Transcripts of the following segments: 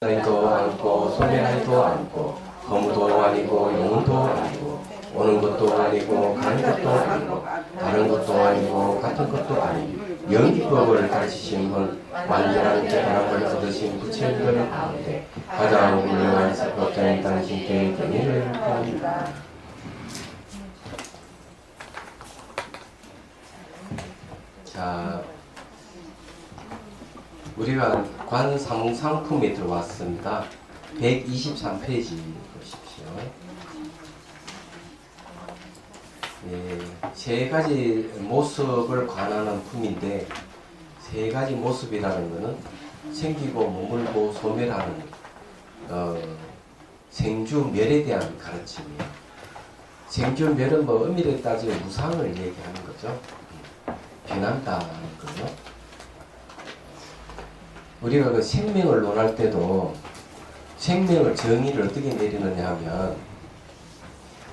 나이도 않고 소멸하지도 않고 허무도 아니고 영혼도 아니고 오는 것도 아니고 가는 것도 아니고 다른 것도 아니고 같은 것도 아니고 영기법을 가르치신 분 완전한 깨달음을 얻으신 부처님들 가운데 가장 훌륭한 사법자인 당신께 경의를 표합니다. 자, 우리가 관상품에 들어왔습니다. 123페이지 보십시오. 예, 세 가지 모습을 관하는 품인데, 세 가지 모습이라는 것은 생기고 머물고 소멸하는 생주멸에 대한 가르침이에요. 생주멸은 뭐 엄밀히 따지면 무상을 얘기하는 거죠. 변한다는 거죠. 우리가 그 생명을 논할 때도 생명을 정의를 어떻게 내리느냐 하면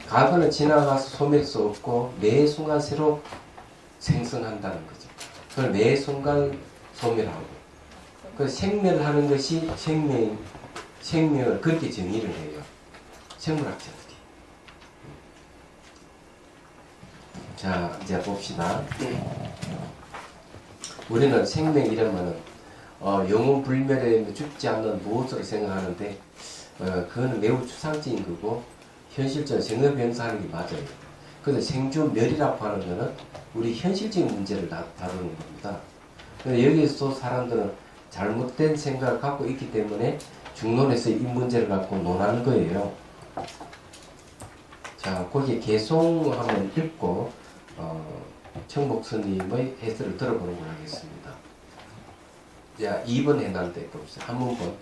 과거는 지나가서 소멸할 수 없고 매 순간 새로 생성한다는 거죠. 그걸 매 순간 소멸하고 그 생멸하는 것이 생명을 그렇게 정의를 해요. 생물학자들이. 자, 이제 봅시다. 우리는 생명 이러면은 영혼 불멸에 죽지 않는 무엇으로 생각하는데 그거는 매우 추상적인 거고 현실적으로 생업병사하는 게 맞아요. 그래서 생주멸이라고 하는 거는 우리 현실적인 문제를 다루는 겁니다. 근데 여기서 사람들은 잘못된 생각을 갖고 있기 때문에 중론에서 이 문제를 갖고 논하는 거예요. 자, 거기에 개송 한번 읽고 청복 스님의 해설을 들어보는 걸 하겠습니다. 자, 2번 해놨는데 봅시다. 한 문번.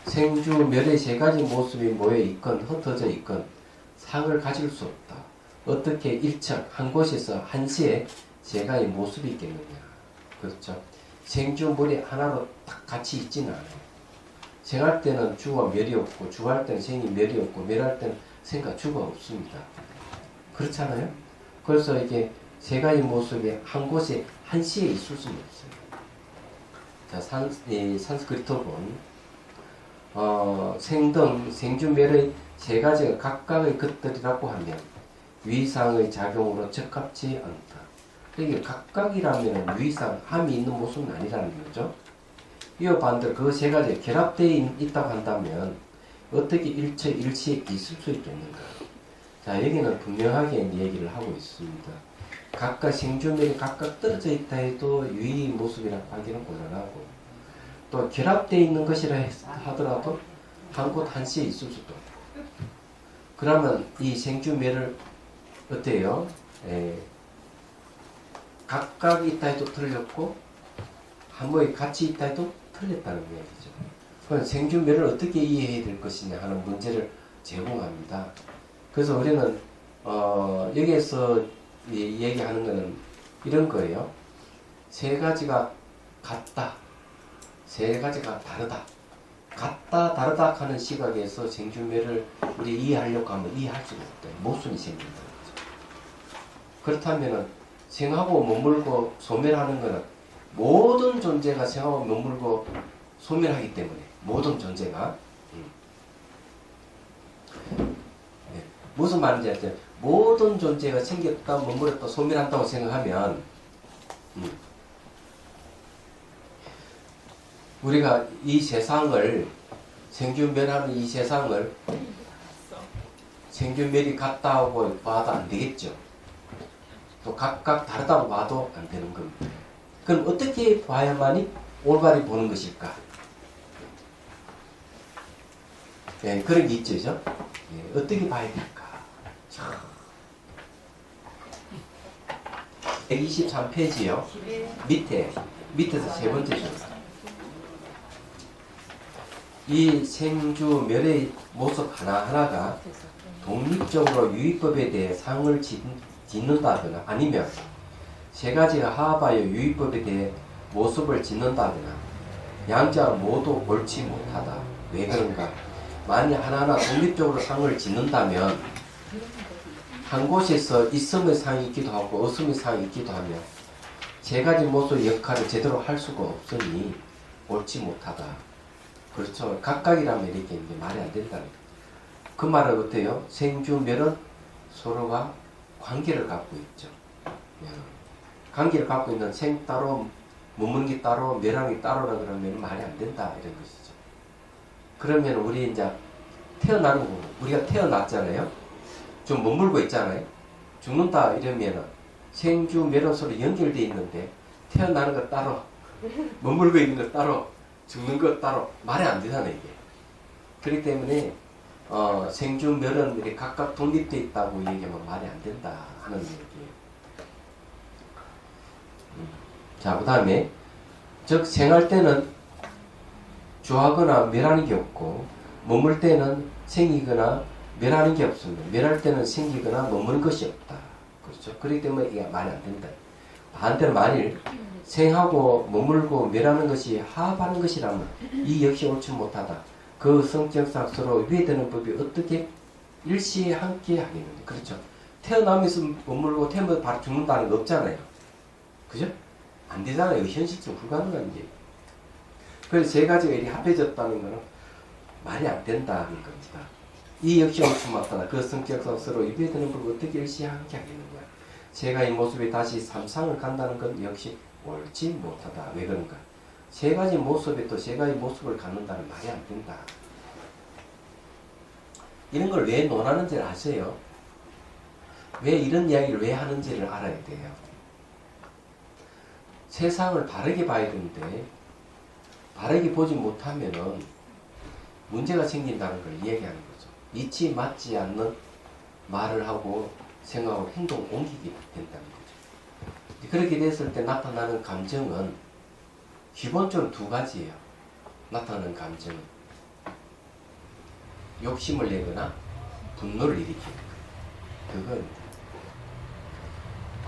생주멸의 세 가지 모습이 모여 있건 흩어져 있건 상을 가질 수 없다. 어떻게 일척 한 곳에서 한시에 세 가지 모습이 있겠느냐. 그렇죠. 생주멸이 하나로 딱 같이 있지는 않아요. 생할 때는 주와 멸이 없고 주할 때는 생이 멸이 없고 멸할 때는 생과 주가 없습니다. 그렇잖아요. 그래서 이게 세 가지 모습이 한 곳에 한시에 있을 수는 없어요. 자, 산스크리트본 생등, 생주멸의 세 가지가 각각의 것들이라고 하면 위상의 작용으로 적합치 않다. 이게 각각이라면 위상, 함이 있는 모습은 아니라는 거죠. 이와 반대로 그 세 가지가 결합되어 있다고 한다면 어떻게 일체일시에 있을 수 있겠는가. 자, 여기는 분명하게 얘기를 하고 있습니다. 각각 생주멸이 각각 떨어져 있다 해도 유의 모습이라고 하기는 곤란하고 또 결합되어 있는 것이라 하더라도 한 곳 한시에 있을 수도 없고 그러면 이 생주멸을 어때요? 각각 있다 해도 틀렸고 한 모에 같이 있다 해도 틀렸다는 이야기죠. 그럼 생주멸을 어떻게 이해해야 될 것이냐 하는 문제를 제공합니다. 그래서 우리는 여기에서 얘기하는 것은 이런 거예요. 세 가지가 같다. 세 가지가 다르다. 같다, 다르다 하는 시각에서 생주멸을 우리 이해하려고 하면 이해할 수가 없다. 모순이 생긴다는 거죠. 그렇다면 생하고 머물고 소멸하는 것은 모든 존재가 생하고 머물고 소멸하기 때문에 모든 존재가 무슨 말인지 알죠? 모든 존재가 생겼다, 머물렀다, 소멸한다고 생각하면 우리가 이 세상을 생주멸하는 이 세상을 생주멸이 같다고 봐도 안 되겠죠. 또 각각 다르다고 봐도 안 되는 겁니다. 그럼 어떻게 봐야만이 올바르게 보는 것일까? 네, 그런 게 있죠. 네, 어떻게 봐야 될까? 123페이지요. 밑에서 세 번째 줄. 이 생주멸의 모습 하나하나가 독립적으로 유의법에 대해 상을 짓는다거나 아니면 세 가지가 합하여 유의법에 대해 모습을 짓는다거나 양자 모두 옳지 못하다. 왜 그런가? 만약 하나하나 독립적으로 상을 짓는다면 한 곳에서 있음의 상이 있기도 하고 없음의 상이 있기도 하며 세 가지 모습의 역할을 제대로 할 수가 없으니 옳지 못하다. 그렇죠. 각각이라면 이렇게 이제 말이 안 된다는 거죠. 그 말은 어때요? 생주멸은 서로가 관계를 갖고 있죠. 관계를 갖고 있는 생 따로, 문문기 따로, 멸하기 따로라 그러면 말이 안 된다 이런 것이죠. 그러면 우리 이제 태어나는 거, 우리가 태어났잖아요. 좀 머물고 있잖아요. 죽는다 이러면은 생주멸은 서로 연결되어 있는데 태어나는 거 따로, 머물고 있는 거 따로, 죽는 거 따로 말이 안 되잖아요 이게. 그렇기 때문에 생주멸은 이렇게 각각 독립되어 있다고 얘기하면 말이 안 된다 하는 얘기예요. 자, 그 다음에 즉 생할 때는 주하거나 멸하는 게 없고 머물 때는 생기거나 멸하는 게 없습니다. 멸할 때는 생기거나 머무는 것이 없다. 그렇죠? 그렇기 때문에 이게 말이 안 된다. 반대로 만일 생하고 머물고 멸하는 것이 화합하는 것이라면 이 역시 옳지 못하다. 그 성격상 서로 위배되는 법이 어떻게 일시에 함께 하겠는데. 그렇죠? 태어나면서 머물고 태어나면 바로 죽는다는 거 없잖아요. 그죠? 안 되잖아요. 현실적으로 불가능한 게. 그래서 세 가지가 이렇게 합해졌다는 것은 말이 안 된다는 겁니다. 이 역시 옳지 못하다. 그 성격상 서로 위배되는 법을 어떻게 일시에 함께 하겠는 거야. 세 가지 모습이 다시 삼상을 간다는 건 역시 옳지 못하다. 왜 그런가? 세 가지 모습에 또 세 가지 모습을 갖는다는 말이 안 된다. 이런 걸 왜 논하는지를 아세요? 왜 이런 이야기를 왜 하는지를 알아야 돼요. 세상을 바르게 봐야 되는데 바르게 보지 못하면은 문제가 생긴다는 걸 이야기하는 거죠. 이치 맞지 않는 말을 하고 생각하고 행동을 옮기게 된다는 거죠. 그렇게 됐을 때 나타나는 감정은 기본적으로 두 가지예요. 나타나는 감정은 욕심을 내거나 분노를 일으키는 거예요. 그건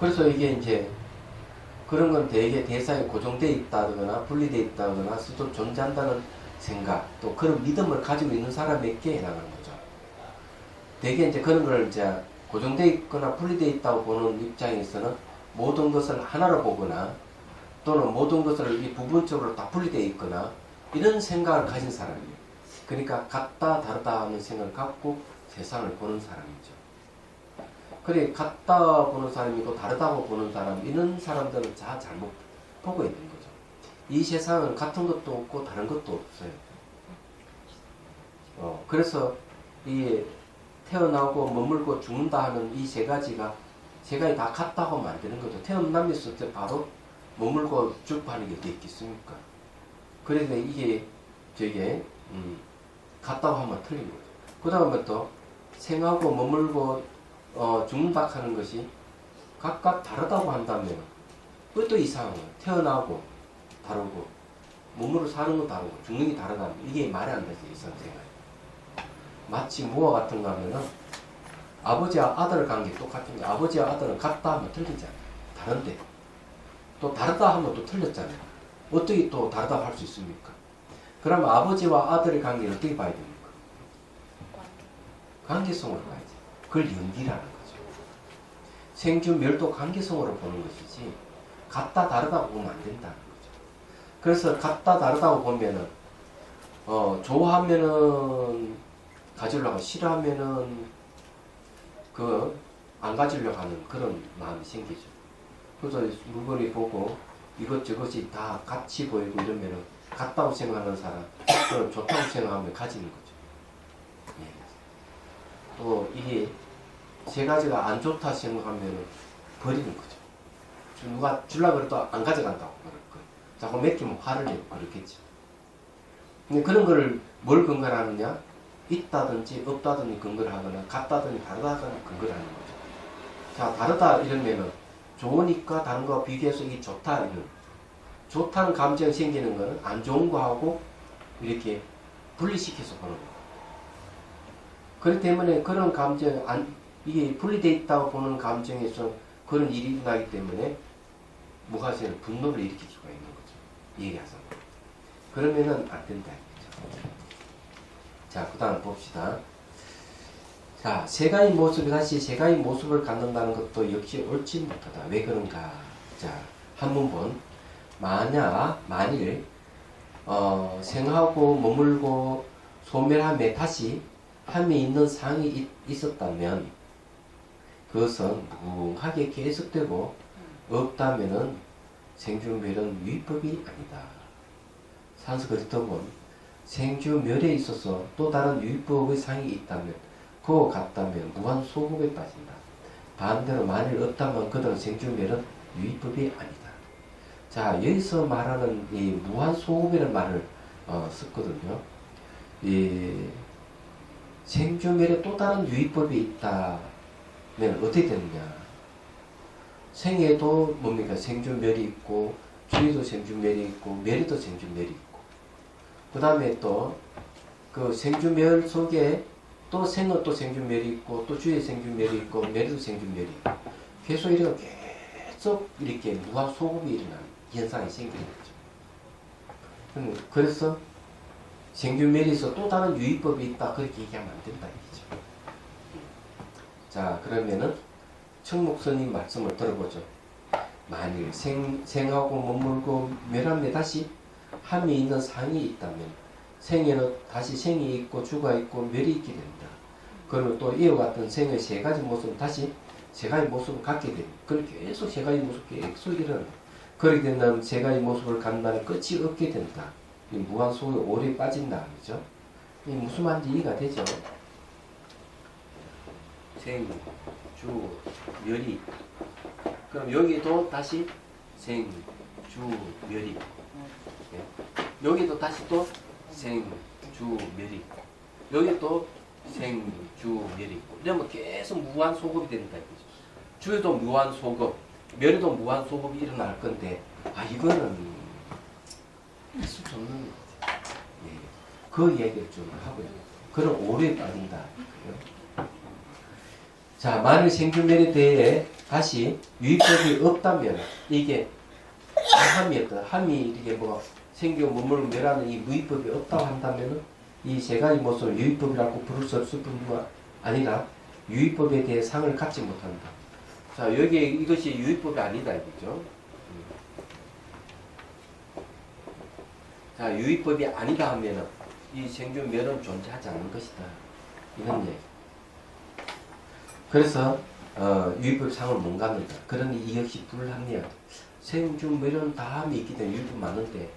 그래서 이게 이제 그런 건 대개 대사에 고정되어 있다거나 분리되어 있다거나 스스로 존재한다는 생각 또 그런 믿음을 가지고 있는 사람에게 해당하는 거죠. 대개 이제 그런 걸 이제 고정되어 있거나 분리되어 있다고 보는 입장에서는 모든 것을 하나로 보거나 또는 모든 것을 이 부분적으로 다 분리되어 있거나 이런 생각을 가진 사람이에요. 그러니까 같다 다르다 하는 생각을 갖고 세상을 보는 사람이죠. 그래 같다 보는 사람이고 다르다고 보는 사람 이런 사람들은 다 잘못 보고 있는 거죠. 이 세상은 같은 것도 없고 다른 것도 없어요. 그래서 이 태어나고 머물고 죽는다 하는 이 세 가지가 다 같다고 하면 안 되는 거죠. 태어나면서 바로 머물고 죽고 하는 게 어디 있겠습니까? 그런데 이게 같다고 하면 틀린 거죠. 그 다음에 또 생하고 머물고 죽는다 하는 것이 각각 다르다고 한다면 그것도 이상한 거예요. 태어나고 다르고 몸으로 사는 거 다르고 죽는 게 다르다면 이게 말이 안 되지. 이선생활 마치 무와 같은 거 하면은 아버지와 아들 관계 똑같은데 아버지와 아들은 같다 하면 틀리잖아요. 다른데 또 다르다 하면 또 틀렸잖아요. 어떻게 또 다르다고 할 수 있습니까? 그러면 아버지와 아들의 관계를 어떻게 봐야 됩니까? 관계성으로 봐야지. 그걸 연기라는 거죠. 생주멸도 관계성으로 보는 것이지 같다 다르다고 보면 안 된다는 거죠. 그래서 같다 다르다고 보면은 좋아하면은 가지려고 싫어하면은 안 가지려고 하는 그런 마음이 생기죠. 그래서 물건이 보고 이것저것이 다 같이 보이고 이러면은 같다고 생각하는 사람, 또는 좋다고 생각하면 가지는 거죠. 예. 또 이게 세 가지가 안 좋다 생각하면 버리는 거죠. 누가 주려고 해도 안 가져간다고 그럴 거예요. 자꾸 맡기면 화를 내고 그렇겠죠. 근데 그런 거를 뭘 근거로 하느냐? 있다든지 없다든지 근거를 하거나 같다든지 다르다든지 근거를 하는 거죠. 자, 다르다 이러면은 좋으니까 다른 거와 비교해서 이게 좋다 이런 좋다는 감정이 생기는 거는 안 좋은 거하고 이렇게 분리시켜서 보는 거예요. 그렇기 때문에 그런 감정 이게 분리되어 있다고 보는 감정에서 그런 일이 일어나기 때문에 무가세는 분노를 일으킬 수가 있는 거죠. 얘기하자. 그러면은 안 된다. 자, 그 다음 봅시다. 자, 세 가지 모습이 다시 세 가지 모습을 갖는다는 것도 역시 옳지 못하다. 왜 그런가? 자, 한 문본. 만일 생하고 머물고 소멸함에 다시 함이 있는 상이 있었다면 그것은 무궁하게 계속되고 없다면은 생주멸은 위법이 아니다. 산스크리트어는 생주멸에 있어서 또 다른 위법의 상이 있다면 그와 같다면 무한 소급에 빠진다. 반대로 만일 없다면 그들은 생주멸은 위법이 아니다. 자, 여기서 말하는 이 무한 소급이라는 말을 썼거든요. 이 생주멸에 또 다른 유의법이 있다면 어떻게 되느냐? 생에도 뭡니까? 생주멸이 있고, 주의도 생주멸이 있고, 멸에도 생주멸이 있고, 그 다음에 또 그 생주멸 속에 또 생은 또 생주멸이 있고, 또 주의에 생주멸이 있고, 멸에도 생주멸이 있고, 계속 이렇게 계속 이렇게 무한 소급이 일어나는 현상이 생기는 거죠. 그래서 생주멸에서 또 다른 유의법이 있다 그렇게 얘기하면 안 된다 이거죠. 자, 그러면은 청목스님 말씀을 들어보죠. 만일 생하고 머물고 멸함에 다시 함이 있는 상이 있다면 생에는 다시 생이 있고 주가 있고 멸이 있게 됩니다. 그러면 또 이와 같은 생의 세 가지 모습은 다시 세 가지 모습을 갖게 됩니다. 그렇게 계속 세 가지 모습 계속 일어납니다. 그렇게 된다면 세 가지 모습을 갖는다면 끝이 없게 된다. 이 무한 속에 오래 빠진다. 그죠? 이 무슨 말인지 이해가 되죠? 생, 주, 멸이. 그럼 여기도 다시 생, 주, 멸이. 네. 여기도 다시 또 생, 주, 멸이. 여기 또 생, 주, 멸이. 이러면 계속 무한 소급이 된다. 이거죠. 주에도 무한 소급, 멸에도 무한 소급이 일어날 건데, 이거는 할수 없는 거죠. 예. 그 얘기를 좀 하고요. 그런 오래 빠진다. 자, 만일 생주멸에 대해 다시 유의법이 없다면 이게 함이었다. 함이 이게 뭐 생겨 머물고 멸하는 이 무의법이 없다고 한다면 이 세 가지 모습을 유의법이라고 부를 수 없을 뿐만 아니라 유의법에 대해 상을 갖지 못한다. 자, 여기에 이것이 유의법이 아니다 이거죠. 자, 유의법이 아니다 하면은 이 생주멸은 존재하지 않는 것이다. 이런 얘기. 그래서 유의법 상을 못 갖는다. 그러니 이 역시 불합리하다. 생주멸은 다함이 있기 때문에 유의법 많은데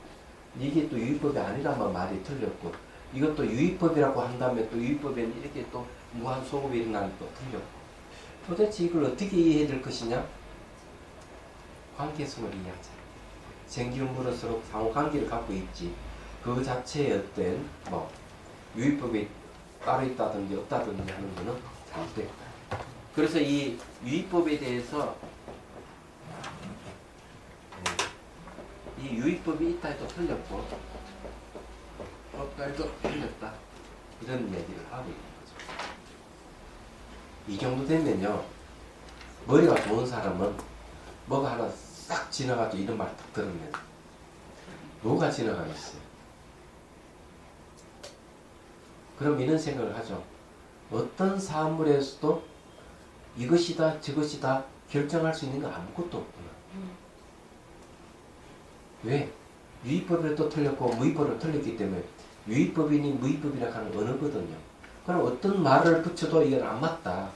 이게 또 유의법이 아니라면 말이 틀렸고 이것도 유의법이라고 한다면 또 유의법에는 이렇게 또 무한 소급이 일어나는 또 틀렸고 도대체 이걸 어떻게 이해해야 될 것이냐? 관계성을 이해하자. 생기물은 서로 상호 관계를 갖고 있지. 그 자체의 어떤 뭐 유의법이 따로 있다든지 없다든지 하는 것은 잘못됐다. 그래서 이 유의법에 대해서 이 유의법이 있다 해도 틀렸고 없다 해도 틀렸다. 이런 얘기를 하고 있는 거죠. 이 정도 되면요. 머리가 좋은 사람은 뭐가 하나 싹 지나가지고 이런 말 딱 들으면 뭐가 지나가겠어요? 그럼 이런 생각을 하죠. 어떤 사물에서도 이것이다 저것이다 결정할 수 있는 거 아무것도 없구나. 왜? 유의법에도 틀렸고 무의법으로 틀렸기 때문에 유의법이니 무의법이라 하는 언어거든요. 그럼 어떤 말을 붙여도 이건 안 맞다.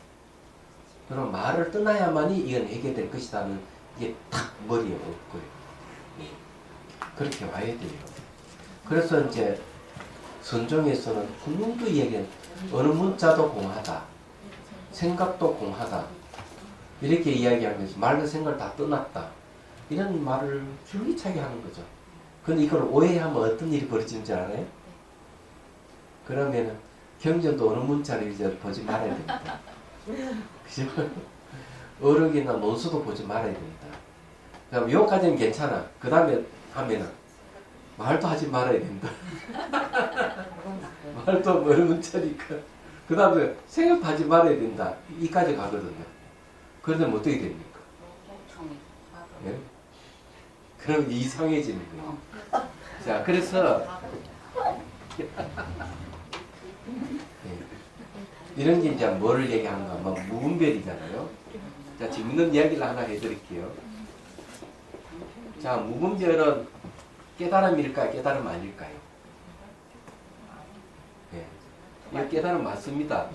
그럼 말을 떠나야만이 이건 해결될 것이다는 이게 탁 머리에 없고요. 그렇게 와야 돼요. 그래서 이제 선종에서는 분명도 이야기는 어느 문자도 공하다. 생각도 공하다. 이렇게 이야기하면서 말과 생각을 다 떠났다. 이런 말을 줄기차게 하는 거죠. 근데 이걸 오해하면 어떤 일이 벌어지는 줄 알아요? 그러면은 경전도 어느 문자를 이제 보지 말아야 됩니다. 그죠? 어록이나 논수도 보지 말아야 됩니다. 그럼 요까지는 괜찮아. 그 다음에 하면은 말도 하지 말아야 된다. 말도 어느 문자니까. 그 다음에 생각하지 말아야 된다. 이까지 가거든요. 그러면 어떻게 됩니까? 예? 그럼 이상해지는 거예요. 자, 그래서 이런 게 이제 뭐를 얘기하는가? 뭐 무분별이잖아요. 자, 재밌는 이야기를 하나 해드릴게요. 자, 무분별은 깨달음일까요? 깨달음 아닐까요? 예. 이거 깨달음 맞습니다.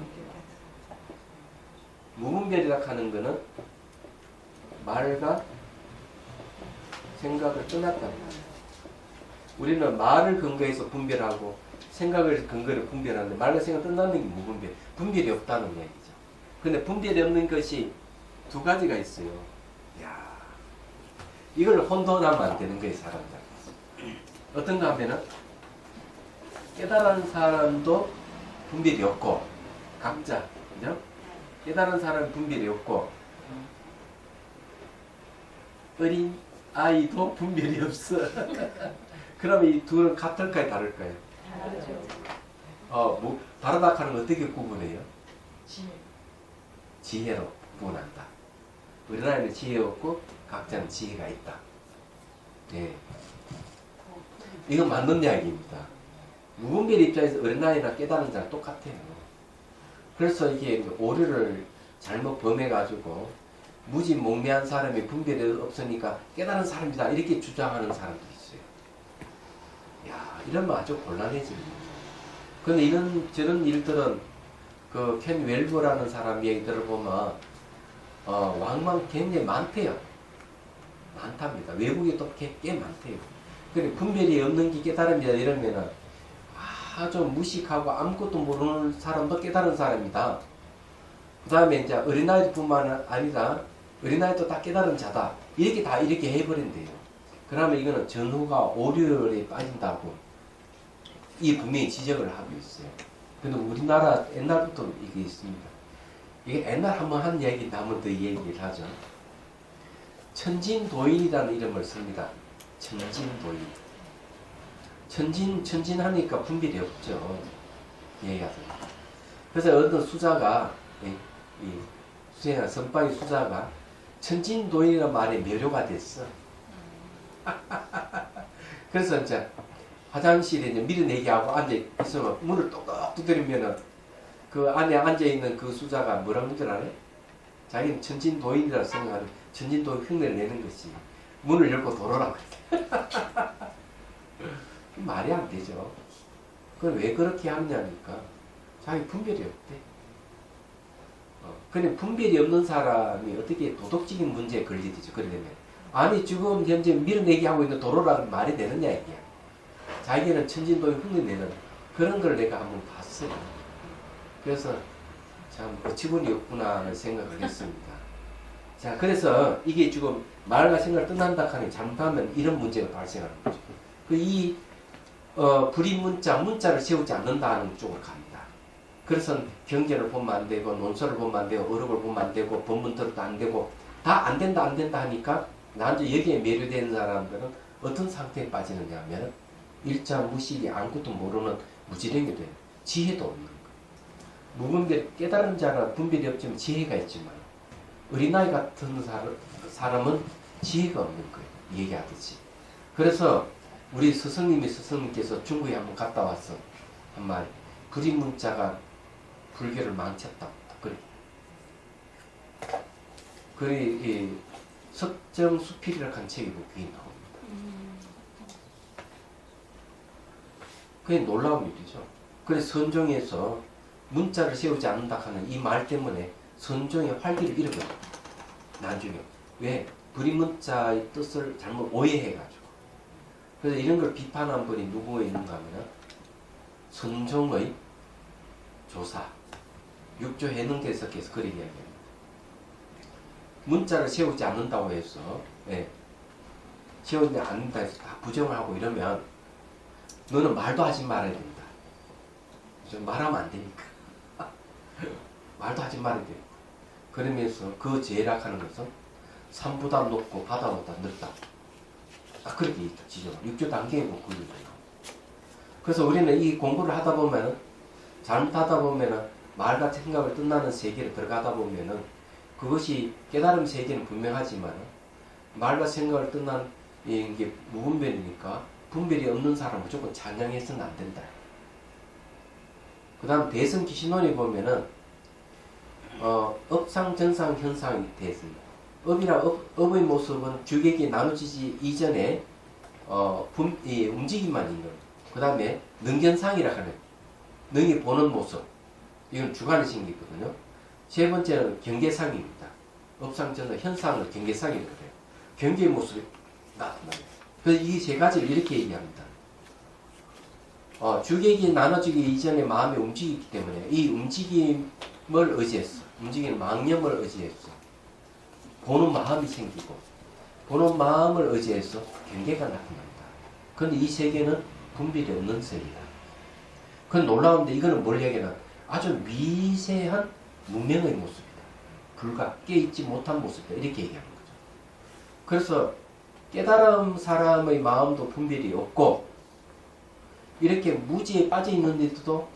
무분별이라 하는 거는 말과 생각을 떠났다. 우리는 말을 근거해서 분별하고 생각을 근거로 분별하는데 말과 생각을 떠나는 게 무분별. 분별이 없다는 얘기죠. 근데 분별이 없는 것이 두 가지가 있어요. 야, 이걸 혼돈하면 안 되는 거예요, 사람들. 어떤가 하면은 깨달은 사람도 분별이 없고 각자, 그죠? 깨달은 사람은 분별이 없고 어린 아이도 분별이 없어. 그러면 이 둘은 같을까요, 다를까요? 다르다 하는 건 어떻게 구분해요? 지혜로 구분한다. 어린아이는 지혜 없고 각자는 지혜가 있다. 네. 이건 맞는 이야기입니다. 무분별 입장에서 어린아이나 깨달은 자랑 똑같아요. 그래서 이게 오류를 잘못 범해가지고 무지몽매한 사람이 분별이 없으니까 깨달은 사람이다 이렇게 주장하는 사람도 있어요. 야, 이러면 아주 곤란해집니다. 그런데 저런 일들은 그 켄 웰버라는 사람 얘기 들어보면 왕왕 굉장히 많대요. 많답니다. 외국에 또 꽤 많대요. 그래 분별이 없는 게 깨달음이다 이러면은 아주 무식하고 아무것도 모르는 사람도 깨달은 사람이다. 그 다음에 이제 어린아이뿐만 아니라 어린아이도 다 깨달은 자다. 이렇게 다 이렇게 해버린대요. 그러면 이거는 전후가 오류에 빠진다고 이 분명히 지적을 하고 있어요. 근데 우리나라 옛날부터 이게 있습니다. 이게 옛날 한번 한 얘기인데 한번 더 얘기를 하죠. 천진도인이라는 이름을 씁니다. 천진도인. 천진하니까 분별이 없죠. 얘기하잖아요. 그래서 어떤 수자가, 선방의 수자가 천진도인이라는 말에 매료가 됐어. 그래서 이제 화장실에 이제 밀어내기하고 앉아있으면 문을 똑똑 두드리면은 그 안에 앉아있는 그 수자가 뭐라고 하는 줄 알아요? 자기는 천진도인이라고 생각하는 천진도인 흉내를 내는 것이 문을 열고 돌아라. 말이 안 되죠. 그건 왜 그렇게 하느냐니까 자기 분별이 없대. 근데 분별이 없는 사람이 어떻게 도덕적인 문제에 걸리듯이 그러려면 아니 지금 현재 밀어내기 하고 있는 도로라는 말이 되느냐 이게. 자기는 천진도인 흉내내는 그런 걸 내가 한번 봤어요. 그래서 참 어처구니 없구나 생각을 했습니다. 자, 그래서 이게 지금 말과 생각을 떠난다 하니 잘못하면 이런 문제가 발생하는 거죠. 불임문자를 세우지 않는다는 쪽으로 갑니다. 그래서 경제를 보면 안 되고 논설을 보면 안 되고 어록을 보면 안 되고 법문들도 안 되고 다 안 된다 하니까 나중에 여기에 매료되는 사람들은 어떤 상태에 빠지느냐 하면 일자 무식이 아무것도 모르는 무지랭이 돼요. 지혜도 없는 거예요. 무분별 깨달은 자는 분별이 없지만 지혜가 있지만 어린아이 같은 사람은 지혜가 없는 거예요. 얘기하듯이. 그래서 우리 스승님께서 중국에 한번 갔다 왔어. 한 말. 불임문자가 불교를 망쳤다. 그래. 이 석정수필이라는 한 책이 그게 나옵니다. 그게 놀라운 일이죠. 그래서 선종에서 문자를 세우지 않는다 하는 이 말 때문에 선종의 활기를 잃어버려요. 나중에. 왜? 불임문자의 뜻을 잘못 오해해가지고. 그래서 이런 걸 비판한 분이 누구가 있는가 하면 선종의 조사, 육조 해능대석께서 그렇게 이야기합니다. 문자를 세우지 않는다고 해서 세우지 않는다 해서 다 부정을 하고 이러면 너는 말도 하지 말아야 된다. 말하면 안 되니까. 말도 하지 말아야 돼. 그러면서 그 제락하는 것은 산보다 높고 바다보다 넓다. 그렇게 지적. 육조 단계의 공부를 해요. 그래서 우리는 이 공부를 하다 보면 잘못하다 보면 말과 생각을 떠나는 세계를 들어가다 보면은 그것이 깨달음 세계는 분명하지만 말과 생각을 떠난 이게 무분별이니까 분별이 없는 사람은 무조건 찬양해서는 안 된다. 그 다음 대승기신론에 보면은 업상, 전상, 현상이 되어 있습니다. 업의 모습은 주객이 나눠지지 이전에 이 움직임만 있는, 그 다음에 능견상이라 하는 능이 보는 모습, 이건 주관이 생기거든요. 세 번째는 경계상입니다. 업상전은 현상을 경계상이라고 해요. 경계의 모습이 나타나요. 그래서 이 세 가지를 이렇게 얘기합니다. 주객이 나눠지기 이전에 마음이 움직이기 때문에 이 움직임을 의지해서, 움직이는 망념을 의지해서 보는 마음이 생기고, 보는 마음을 의지해서 경계가 나타납니다. 그런데 이 세계는 분별이 없는 세계다. 그건 놀라운데, 이거는 뭘 얘기하나, 아주 미세한 문명의 모습이다. 불과 깨있지 못한 모습이다. 이렇게 얘기하는 거죠. 그래서 깨달음 사람의 마음도 분별이 없고, 이렇게 무지에 빠져 있는데도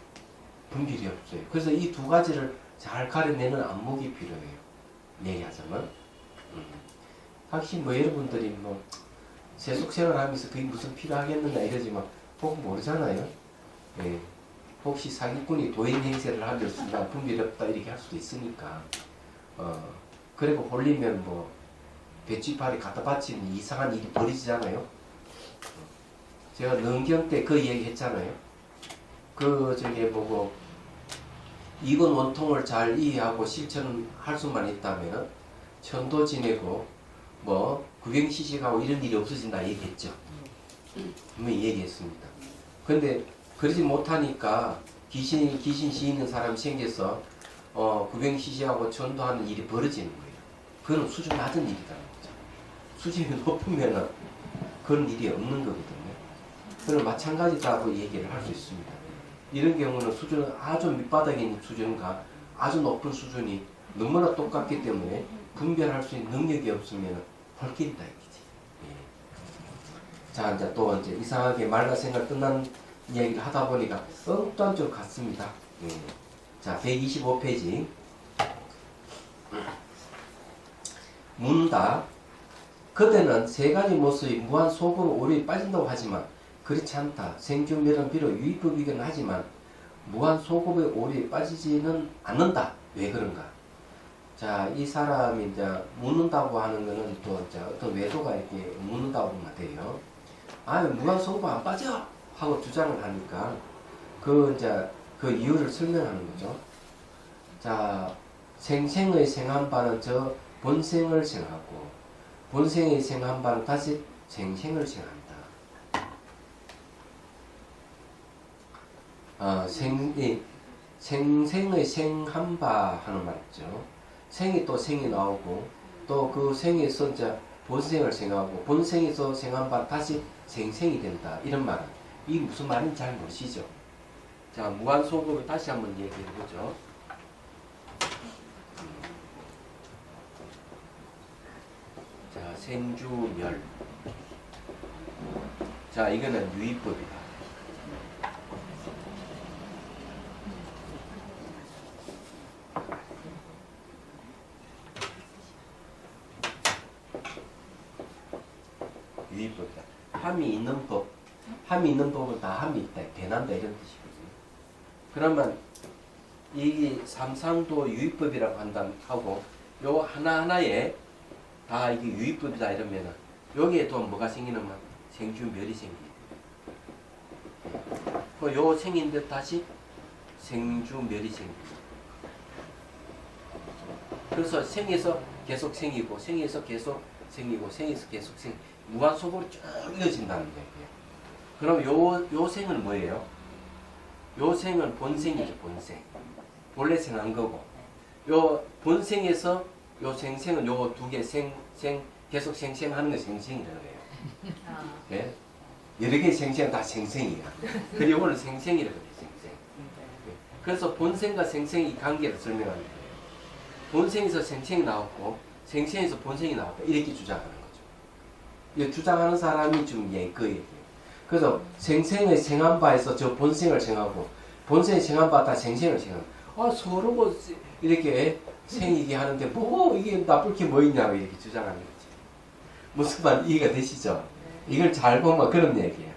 분별이 없어요. 그래서 이 두 가지를 잘 가려내는 안목이 필요해요. 얘기하자면. 확실히 뭐 여러분들이 뭐 세속생활 하면서 그게 무슨 필요하겠느냐 이러지만 혹 모르잖아요. 예. 혹시 사기꾼이 도인 행세를 하면 순간 분별이 없다 이렇게 할 수도 있으니까. 그리고 홀리면 뭐 배추파리 갖다 바치는 이상한 일이 벌어지잖아요. 제가 능경 때 그 얘기 했잖아요. 저게 뭐고, 이건 원통을 잘 이해하고 실천할 수만 있다면 천도 지내고 뭐 구경시식하고 이런 일이 없어진다 얘기했죠. 분명히 얘기했습니다. 근데 그러지 못하니까 귀신 시이는 사람이 생겨서 구경시식하고 천도하는 일이 벌어지는 거예요. 그건 수준 낮은 일이라는 거죠. 수준이 높으면 그런 일이 없는 거거든요. 그건 마찬가지다고 얘기를 할 수 있습니다. 이런 경우는 수준은 아주 밑바닥에 있는 수준과 아주 높은 수준이 너무나 똑같기 때문에 분별할 수 있는 능력이 없으면 헐긴다 이거지. 예. 자, 이제 이상하게 말과 생각 끝난 이야기를 하다 보니까 엉뚱한 쪽 같습니다. 예. 자, 125페이지. 묻다. 그때는 세 가지 모습이 무한 속으로 오래 빠진다고 하지만 그렇지 않다. 생중멸은 비록 유의법이긴 하지만 무한 소급에 오래 빠지지는 않는다. 왜 그런가? 자, 이 사람이 이제 묻는다고 하는 거는 또 이제 어떤 외도가 이렇게 묻는다고 보면 돼요. 무한 소급 안 빠져! 하고 주장을 하니까 그 이유를 설명하는 거죠. 자, 생생의 생한 바는 저 본생을 생하고 본생의 생한 바는 다시 생생을 생한다. 생생의 생한 바 하는 말 있죠. 생이 또 생이 나오고 또 그 생에서 이제 본생을 생하고 본생에서 생한 바 다시 생생이 된다. 이런 말은 이게 무슨 말인지 잘 모르시죠? 자, 무한소급을 다시 한번 얘기해 보죠. 자, 생주멸. 자, 이거는 유의법이다. 유의법이다. 함이 있는 법, 함이 있는 법은 다 함이 있다, 배난다 이런 뜻이거든요. 그러면 이 삼상도 유의법이라고 한다면 하고 요 하나하나에 다 이게 유의법이다 이러면은 여기에 또 뭐가 생기냐면 생주멸이 생깁니다. 요 생인데 다시 생주멸이 생깁니다. 그래서 생에서 계속 생기고 생에서 계속 생기고 생에서 계속 무한속으로 쭉 이어진다는 얘기예요. 그럼 요 생은 뭐예요? 요 생은 본생이죠. 본생. 원래 생한 거고 요 본생에서 요 생생은 요 두 개 계속 생생하는 게 생생이라는 거예요. 네? 여러 개 생생 다 생생이야. 그리고 이거는 생생이라고 해요. 생생. 그래서 본생과 생생의 관계를 설명하는 거예요. 본생에서 생생이 나왔고 생생에서 본생이 나왔다. 이렇게 주장하는 거죠. 이 주장하는 사람이 좀 그 얘기예요. 그래서 생생의 생한 바에서 저 본생을 생하고 본생의 생한 바 다 생생을 생하고 서로 뭐 이렇게 생이게 하는데 뭐 이게 나쁠 게 뭐 있냐고 이렇게 주장하는 거지. 무슨 말 이해가 되시죠? 이걸 잘 보면 그런 얘기예요.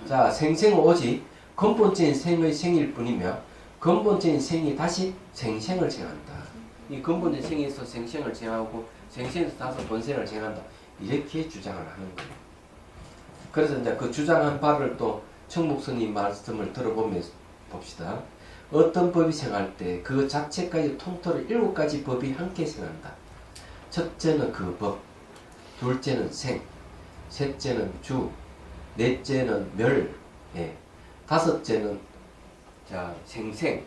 자, 생생은 오직 근본적인 생의 생일 뿐이며 근본적인 생이 다시 생생을 생한다. 이 근본적인 생에서 생생을 생하고 생생에서 다시 본생을 생한다. 이렇게 주장을 하는 거예요. 그래서 이제 그 주장한 바를 또 청목스님 말씀을 들어보면 봅시다. 어떤 법이 생할 때 그 자체까지 통틀어 7가지 법이 함께 생한다. 첫째는 그 법, 둘째는 생, 셋째는 주, 넷째는 멸, 예. 다섯째는 자 생생,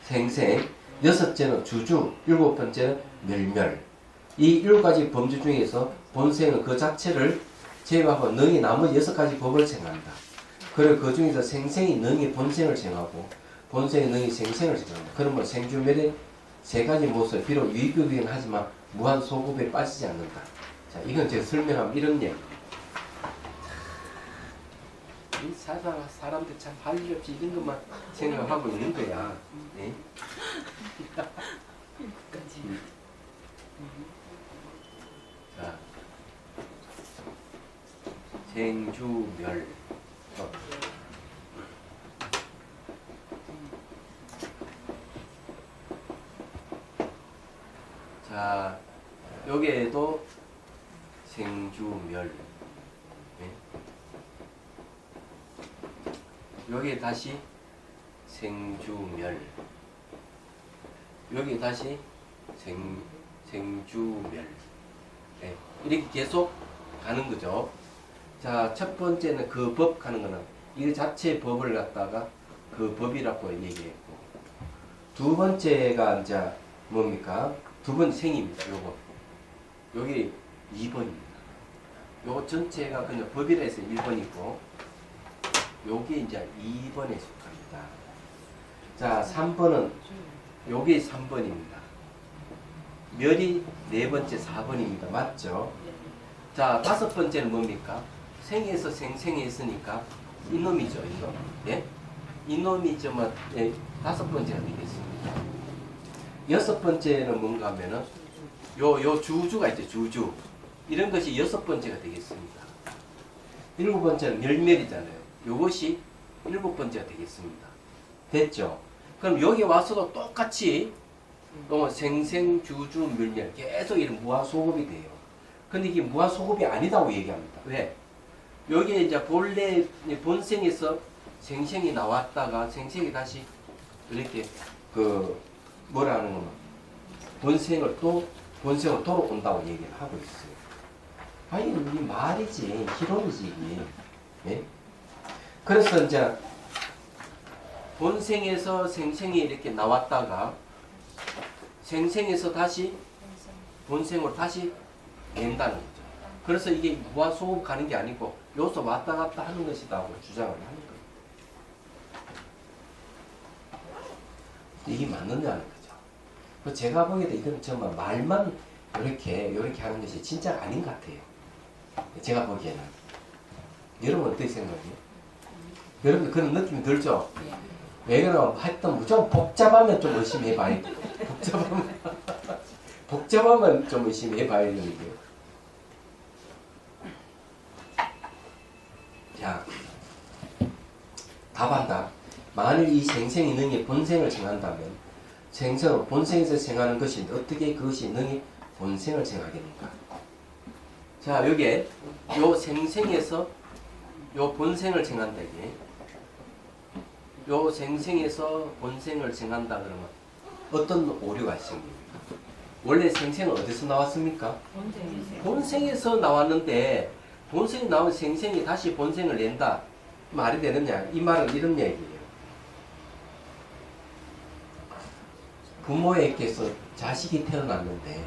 생생, 여섯째는 주주, 일곱 번째는 멸멸. 이 7가지 범주 중에서 본생은 그 자체를 제외하고 능히 나머지 6가지 법을 생한다. 그리고 그 중에서 생생이 능히 본생을 생하고 본생이 능히 생생을 생한다. 그러면 생주멸의 3가지 모습, 비록 유의급이긴 하지만 무한 소급에 빠지지 않는다. 자, 이건 제가 설명하면 이런 얘기. 이 사람들 참 할 일 없이 이런 것만 생각하고 있는 거야. 네? 자, 생주멸. 자, 여기에도 생주멸. 네? 여기에 다시 생주멸. 여기 다시 생주멸. 네. 이렇게 계속 가는 거죠. 자, 첫 번째는 그 법 하는 거는 이 자체 법을 갖다가 그 법이라고 얘기했고, 두 번째가 이제 뭡니까? 두 번 생입니다. 요거. 여기 2번입니다. 요거 전체가 그냥 법이라 해서 1번이고, 요게 이제 2번에 속합니다. 자, 3번은 요게 3번입니다. 멸이 4번째 4번입니다. 맞죠? 자, 5번째는 뭡니까? 생에서 생생이 있으니까 이놈이죠, 이놈. 예? 이놈이지만 예, 5번째가 되겠습니다. 6번째는 뭔가 하면은 요 주주가 있죠, 주주. 이런 것이 6번째가 되겠습니다. 7번째는 멸멸이잖아요. 요것이 7번째가 되겠습니다. 됐죠? 그럼 여기 와서도 똑같이 또 생생, 주주, 멸멸 계속 이런 무한소급이 돼요. 근데 이게 무한소급이 아니다고 얘기합니다. 왜? 여기에 이제 본래 본생에서 생생이 나왔다가 생생이 다시 이렇게 그 뭐라 하는 거면 본생을 또 본생으로 돌아온다고 얘기를 하고 있어요. 아니 이 말이지 희론이지 이게. 예? 그래서 이제 본생에서 생생이 이렇게 나왔다가 생생에서 다시 본생으로 다시 낸다는 거죠. 그래서 이게 무한소급 가는 게 아니고 여기서 왔다 갔다 하는 것이라고 주장을 하는 거예요. 이게 맞느냐는 거죠. 제가 보기에도 이건 정말 말만 이렇게 하는 것이 진짜 아닌 것 같아요. 제가 보기에는. 여러분 어떻게 생각해요? 여러분 그런 느낌이 들죠? 왜 그러면 하여튼 무조건 복잡하면 좀 열심히 해봐야 돼. 복잡하면 좀 열심히 해봐야 되는데요. 자, 답한다. 만일 이 생생이 능히 본생을 정한다면 본생에서 생하는 것이 어떻게 그것이 능히 본생을 정하겠는가? 자, 여기에 요 생생에서 요 본생을 정한다 이게. 요 생생에서 본생을 정한다 그러면 어떤 오류가 생깁니까? 원래 생생은 어디서 나왔습니까? 본생에서 나왔는데 본생이 나온 생생이 다시 본생을 낸다. 말이 되느냐? 이 말은 이런 얘기예요. 부모에게서 자식이 태어났는데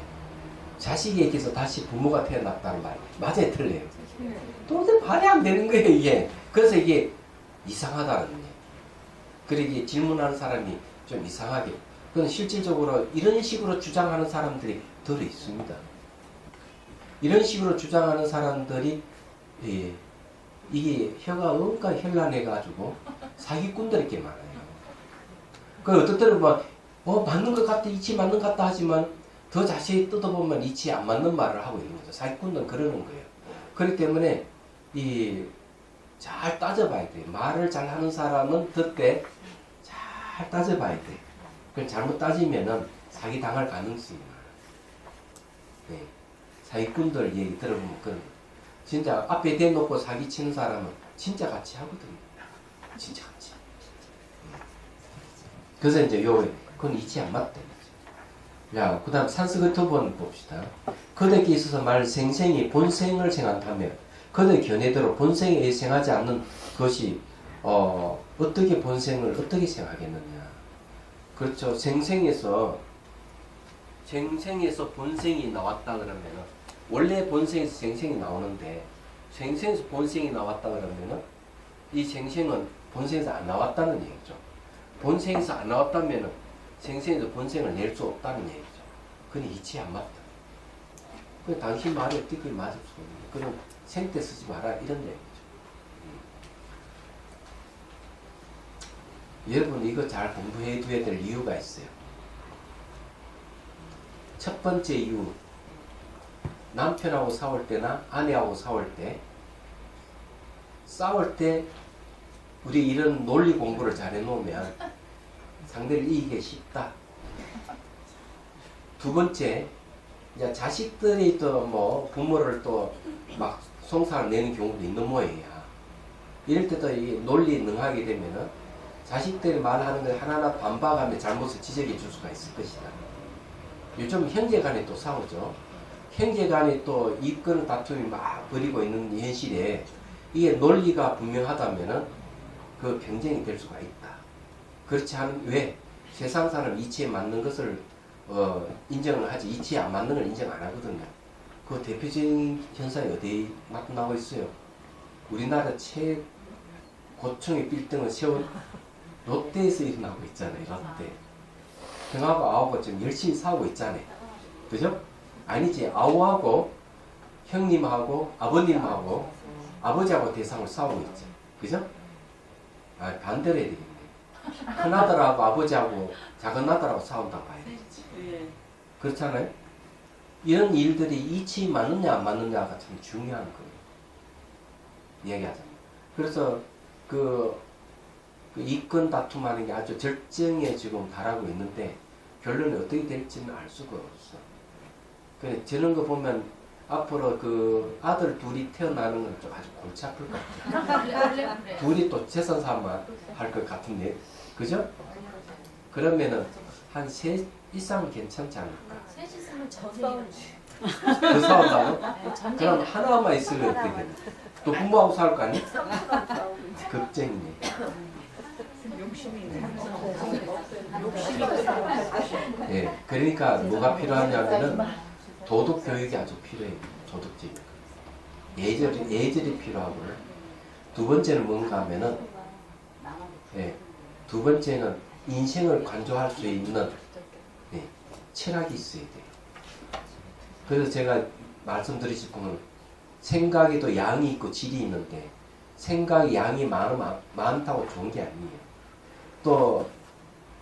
자식에게서 다시 부모가 태어났다는 말 맞아요? 틀려요? 도저히 말이 안 되는 거예요 이게. 그래서 이게 이상하다는 거예요. 그리고 이게 질문하는 사람이 좀 이상하게. 그건 실질적으로 이런 식으로 주장하는 사람들이 들어 있습니다. 이런 식으로 주장하는 사람들이 예, 이게 혀가 뭔가 현란해가지고 사기꾼들이 꽤 많아요. 그 어떤 때는 맞는 것 같다, 이치 맞는 것 같다 하지만 더 자세히 뜯어보면 이치 안 맞는 말을 하고 있는 거죠. 사기꾼들은 그러는 거예요. 그렇기 때문에 잘 따져봐야 돼요. 말을 잘하는 사람은 그때 잘 따져봐야 돼. 그걸 잘못 따지면은 사기 당할 가능성이 많아요. 네. 사기꾼들 얘기 들어보면 그런 거예요. 진짜 앞에 대놓고 사기치는 사람은 진짜 같이 하거든요. 진짜 같이. 그래서 이제 그건 이치 안 맞다. 자, 그 다음 산스그토본 봅시다. 그대께 있어서 말 생생히 본생을 생각하며 그대 견해대로 본생에 생하지 않는 것이 어떻게 본생을 어떻게 생각하겠느냐. 그렇죠. 생생에서 본생이 나왔다 그러면은 원래 본생에서 생생이 나오는데 생생에서 본생이 나왔다 그러면은 이 생생은 본생에서 안 나왔다는 얘기죠. 본생에서 안 나왔다면은 생생에서 본생을 낼 수 없다는 얘기죠. 그건 이치 안 맞다. 그 당신 말이 어떻게 맞을 수 없는 그럼 생때 쓰지 마라 이런 얘기죠. 여러분 이거 잘 공부해 두어야 될 이유가 있어요. 첫 번째 이유, 남편하고 싸울 때나 아내하고 싸울 때 우리 이런 논리 공부를 잘 해놓으면 상대를 이기기 쉽다. 두 번째, 이제 자식들이 또 뭐 부모를 또 막 송사를 내는 경우도 있는 모양이야. 이럴 때도 이 논리 능하게 되면은 자식들이 말하는 걸 하나하나 반박하며 잘못을 지적해 줄 수가 있을 것이다. 요즘 형제간에 또 싸우죠. 형제간에 또 이권 다툼이 막 벌이고 있는 현실에 이게 논리가 분명하다면은 그 경쟁이 될 수가 있다. 그렇지 않은 왜 세상 사람 이치에 맞는 것을 인정을 하지 이치에 안 맞는 걸 인정 안 하거든요. 그 대표적인 현상이 어디에 나타나고 있어요? 우리나라 최고층의 빌딩을 세운 롯데에서 일어나고 있잖아요. 롯데. 형하고 아우하고 지금 열심히 싸우고 있잖아요. 그죠? 아니지. 아우하고 형님하고 아버님하고 아버지하고 대상을 싸우고 있죠. 그죠? 반대로 해야 되겠네. 큰아들하고 아버지하고 작은아들하고 싸운다고 봐야 되겠지. 그렇잖아요? 이런 일들이 이치 맞느냐 안 맞느냐가 참 중요한 거예요. 이야기하자면. 그래서 그 이권 다툼하는 게 아주 절정에 지금 달하고 있는데 결론이 어떻게 될지는 알 수가 없어. 그래 저런 거 보면 앞으로 그 아들 둘이 태어나는 건 좀 아주 골치 아플 것 같아요. 둘이 또 재산 싸움만 할 것 같은데, 그죠? 그러면은 한 셋 이상은 괜찮지 않을까? 셋이 있으면 저 싸우지. 그 싸운다고? 그럼 하나만 있으면 어떻게 되나? 또 부모하고 싸울 거 아니야? 걱정이네. 예, 그러니까 뭐가 필요하냐면은 도덕 교육이 아주 필요해요. 도덕적인 거. 예절이 필요하고요. 두 번째는 뭔가 하면은, 두 번째는 인생을 관조할 수 있는 철학이 있어야 돼요. 그래서 제가 말씀드리고 싶은 건 생각에도 양이 있고 질이 있는데 생각이 양이 많다고 좋은 게 아니에요. 또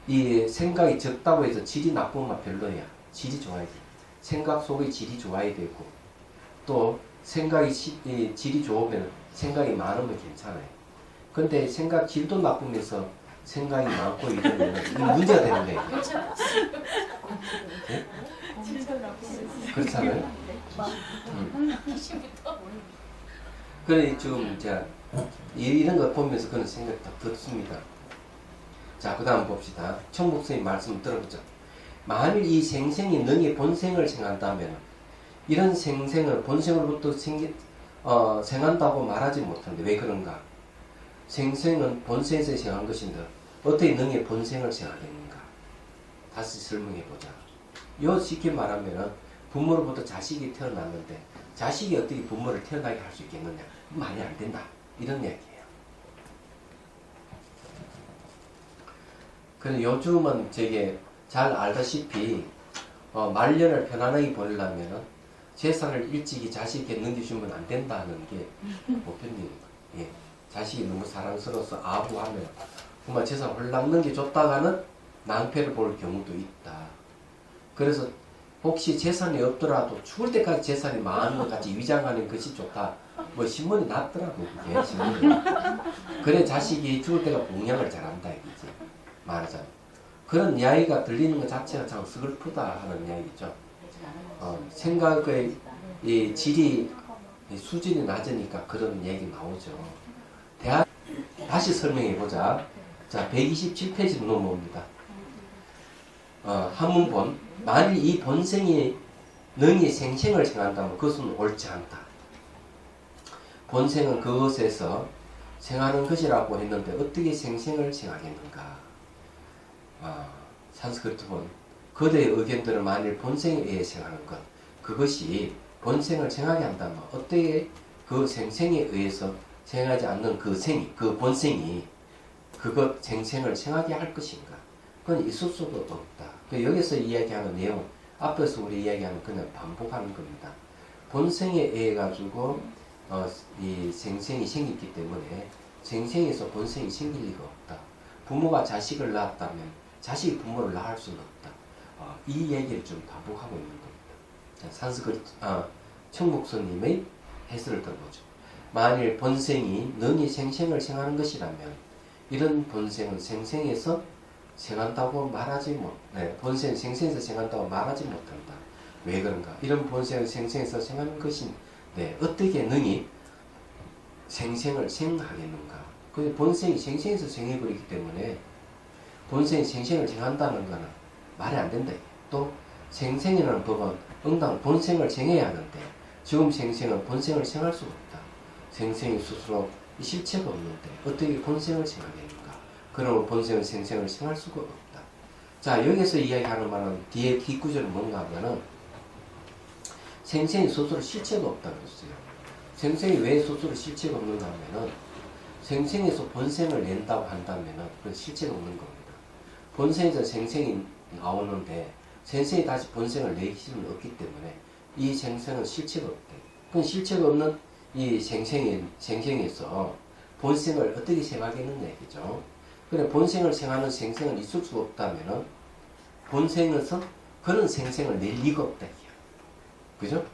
이 생각이 적다고 해서 질이 나쁘면 별로야. 질이 좋아야 돼. 생각 속의 질이 좋아야 되고 또 생각이 질이 좋으면 생각이 많으면 괜찮아요. 근데 생각 질도 나쁘면서 생각이 많고 이러면 이 문제가 되는 거예요. 네? 그렇잖아요. 그래 지금 제가 이런 거 보면서 그런 생각 딱 듣습니다. 자, 그 다음 봅시다. 청목선생님 말씀 들어보죠. 만일 이 생생이 능히 본생을 생한다면 이런 생생을 본생으로부터 생한다고 말하지 못하는데 왜 그런가? 생생은 본생에서 생한 것인데 어떻게 능히 본생을 생하겠는가? 다시 설명해보자. 요 쉽게 말하면 부모로부터 자식이 태어났는데 자식이 어떻게 부모를 태어나게 할 수 있겠느냐? 말이 안 된다. 이런 얘기예요. 그래서 요즘은 저게 잘 알다시피 말년을 편안하게 보내려면 재산을 일찍이 자식에게 넘겨주면 안 된다는 게 보편적인 거예요. 예. 자식이 너무 사랑스러워서 아부하면 정말 재산 홀랑 넘겨줬다가는 낭패를 볼 경우도 있다. 그래서 혹시 재산이 없더라도 죽을 때까지 재산이 많은 것 같이 위장하는 것이 좋다. 뭐 신문이 났더라고 그게 신문이. 그래 자식이 죽을 때가 봉양을 잘한다 이거지. 말하자면 그런 이야기가 들리는 것 자체가 참 슬프다 하는 이야기죠. 생각의 이 질이 이 수준이 낮으니까 그런 얘기 나오죠. 대학 다시 설명해 보자. 자, 127페이지로 넘어옵니다. 한문본 만일 이 본생이 능히 생생을 생한다면 그것은 옳지 않다. 본생은 그것에서 생하는 것이라고 했는데 어떻게 생생을 생하겠는가? 산스크리트본 거대의 의견들은 만일 본생에 의해 생하는 것 그것이 본생을 생하게 한다면 어떻게 그 생생에 의해서 생하지 않는 그 생이 그 본생이 그것 생생을 생하게 할 것인가? 그건 있을 수도 없다. 여기서 이야기하는 내용 앞에서 우리 이야기하는 그냥 반복하는 겁니다. 본생에 의해 가지고 이 생생이 생겼기 때문에 생생에서 본생이 생길 리가 없다. 부모가 자식을 낳았다면 자식이 부모를 낳을 수는 없다. 이 얘기를 좀 반복하고 있는 겁니다. 산스크리트 청목선님의 해설을 들어보죠. 만일 본생이 능히 생생을 생하는 것이라면 이런 본생은 생생에서 생한다고 말하지 못. 본생 생생에서 생한다고 말하지 못한다. 왜 그런가? 이런 본생은 생생에서 생하는 것인데 어떻게 능히 생생을 생하겠는가? 그 본생이 생생에서 생해버리기 때문에 본생이 생생을 생한다는 것은 말이 안 된다. 또 생생이라는 법은 응당 본생을 생해야 하는데 지금 생생은 본생을 생할 수가 없다. 생생이 스스로 실체가 없는데 어떻게 본생을 생하겠는가? 그러면 본생은 생생을 생할 수가 없다. 자, 여기서 이야기하는 말은 뒤에 뒷구절은 뭔가 하면은 생생이 스스로 실체가 없다고 했어요. 생생이 왜 스스로 실체가 없는가 하면은 생생에서 본생을 낸다고 한다면은 그건 실체가 없는 겁니다. 본생에서 생생이 나오는데 생생이 다시 본생을 내기 수는 없기 때문에 이 생생은 실체가 없대. 그건 실체가 없는 이 생생에서 본생을 어떻게 생하겠느냐 얘기죠. 그래 본생을 생하는 생생은 있을 수가 없다면은 본생에서 그런 생생을 낼 리가 없다. 그죠?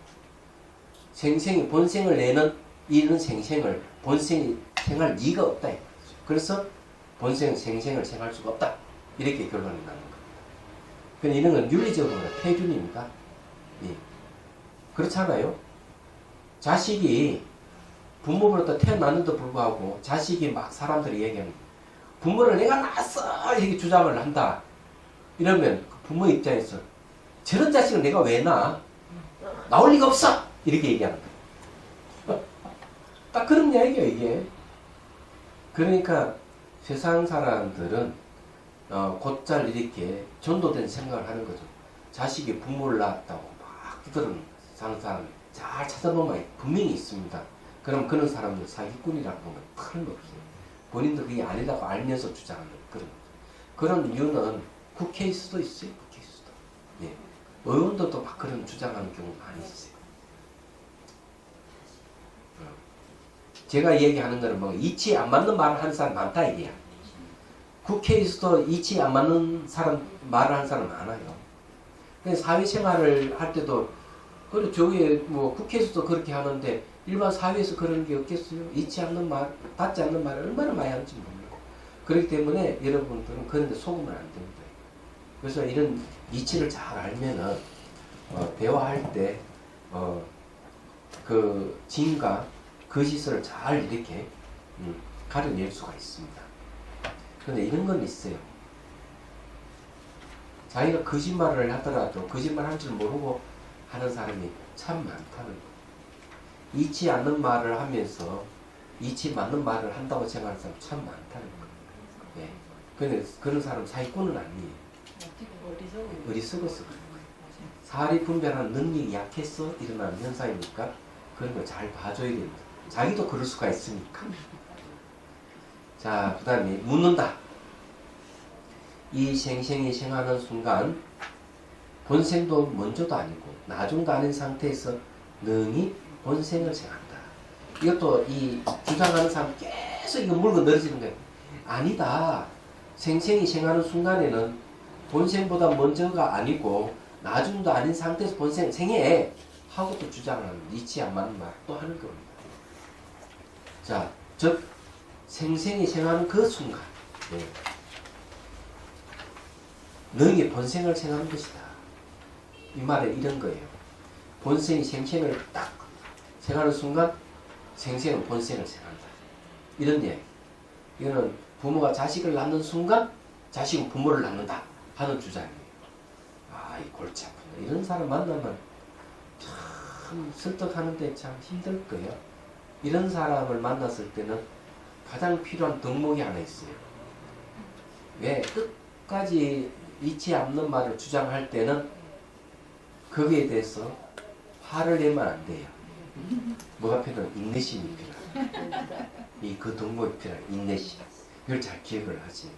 생생이 본생을 내는 이런 생생을 본생이 생할 리가 없다. 그래서 본생은 생생을 생할 수가 없다. 이렇게 결론이 나는 겁니다. 근데 이런 건 윤리적으로 폐준입니다. 예. 그렇잖아요. 자식이 부모로부터 태어났는데도 불구하고 자식이 막 사람들이 얘기하는 부모를 내가 낳았어 이렇게 주장을 한다. 이러면 그 부모 입장에서 저런 자식을 내가 왜 낳아? 나올 리가 없어! 이렇게 얘기하는 거예요. 딱 그런 이야기예요, 이게. 그러니까 세상 사람들은 곧잘 이렇게 전도된 생각을 하는 거죠. 자식이 부모를 낳았다고 막 두드러는 사람 잘 찾아보면 분명히 있습니다. 그럼 그런 사람들 사기꾼이라고 보면 틀림없어요. 본인도 그게 아니라고 알면서 주장하는 그런 이유는 국회일 수도 있어요. 국회일 수도. 예. 의원들도 막 그런 주장하는 경우 많이 있어요. 제가 얘기하는 거는 뭐 이치에 안 맞는 말을 하는 사람 많다 이게야. 국회에서도 이치에 안 맞는 사람 말을 하는 사람 많아요. 그래서 사회생활을 할 때도 그리고 저기 뭐 국회에서도 그렇게 하는데 일반 사회에서 그런 게 없겠어요? 잊지 않는 말, 닿지 않는 말을 얼마나 많이 하는지 모르고. 그렇기 때문에 여러분들은 그런 데 속으면 안 됩니다. 그래서 이런 이치를 잘 알면은 대화할 때 그 진과 거짓을 잘 이렇게 가려낼 수가 있습니다. 그런데 이런 건 있어요. 자기가 거짓말을 하더라도 거짓말 할 줄 모르고 하는 사람이 참 많다는 거예요. 이치 않는 말을 하면서 이치 맞는 말을 한다고 생각하는 사람 참 많다는 거예요. 예. 근데 그런 사람 사기꾼은 아니에요. 어리석어서 그런 거예요. 사리 분별하는 능력이 약해서 일어나는 현상이니까 그런 걸 잘 봐줘야 됩니다. 자기도 그럴 수가 있으니까. 자, 그 다음에 묻는다. 이 생생이 생하는 순간 본생도 먼저도 아니고 나중도 아닌 상태에서 능히 본생을 생한다. 이것도 이 주장하는 사람 계속 이거 물고 늘어지는 거예요. 아니다. 생생이 생하는 순간에는 본생보다 먼저가 아니고 나중도 아닌 상태에서 본생 생해 하고 또 주장하는 이치 안 맞는 말 또 하는 겁니다. 자, 즉 생생이 생하는 그 순간 능히 본생을 생하는 것이다. 이 말은 이런 거예요. 본생이 생생을 딱 생하는 순간 생생은 본생을 생한다. 이런 얘기. 이거는 부모가 자식을 낳는 순간 자식은 부모를 낳는다 하는 주장이에요. 아, 이 골치 아프네. 이런 사람 만나면 참 설득하는데 참 힘들 거예요. 이런 사람을 만났을 때는 가장 필요한 덕목이 하나 있어요. 왜? 끝까지 잃지 않는 말을 주장할 때는 거기에 대해서 화를 내면 안 돼요. 뭐가 필요한? 인내심이 필요해요. 그 덕목이 필요해요. 인내심. 이걸 잘 기억을 하지.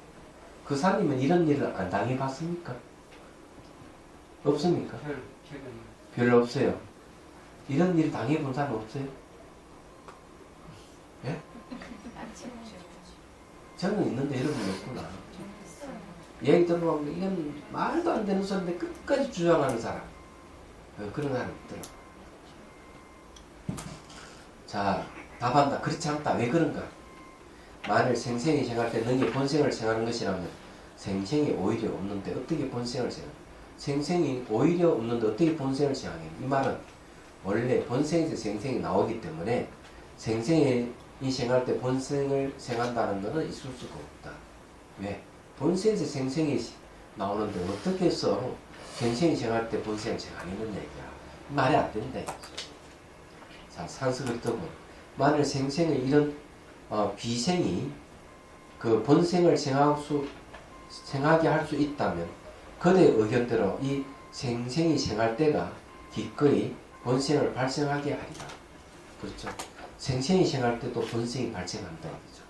그 사람이면 이런 일을 안 당해봤습니까? 없습니까? 별로 없어요. 이런 일 당해본 사람 없어요? 예? 저는 있는데 여러분 없구나. 얘기 들어보면 이건 말도 안 되는 소리인데 끝까지 주장하는 사람. 그런 사람 있더라. 자, 답한다. 그렇지 않다. 왜 그런가? 만일 생생히 생할 때 능히 본생을 생하는 것이라면 생생이 오히려 없는데 어떻게 본생을 생하냐? 생생이 오히려 없는데 어떻게 본생을 생하냐? 이 말은 원래 본생에서 생생이 나오기 때문에 생생이 생할 때 본생을 생한다는 것은 있을 수가 없다. 왜? 본생에서 생생이 나오는데 어떻게 해서 생생이 생할 때 본생을 생하는 얘기야. 말이 안 된다. 자, 산수를 뜨고 만일 생생의 이런 비생이 그 본생을 생하게 할 수 있다면 그대의 의견대로 이 생생이 생할 때가 기꺼이 본생을 발생하게 하리라. 그렇죠? 생생이 생할 때도 본생이 발생한다. 그렇죠?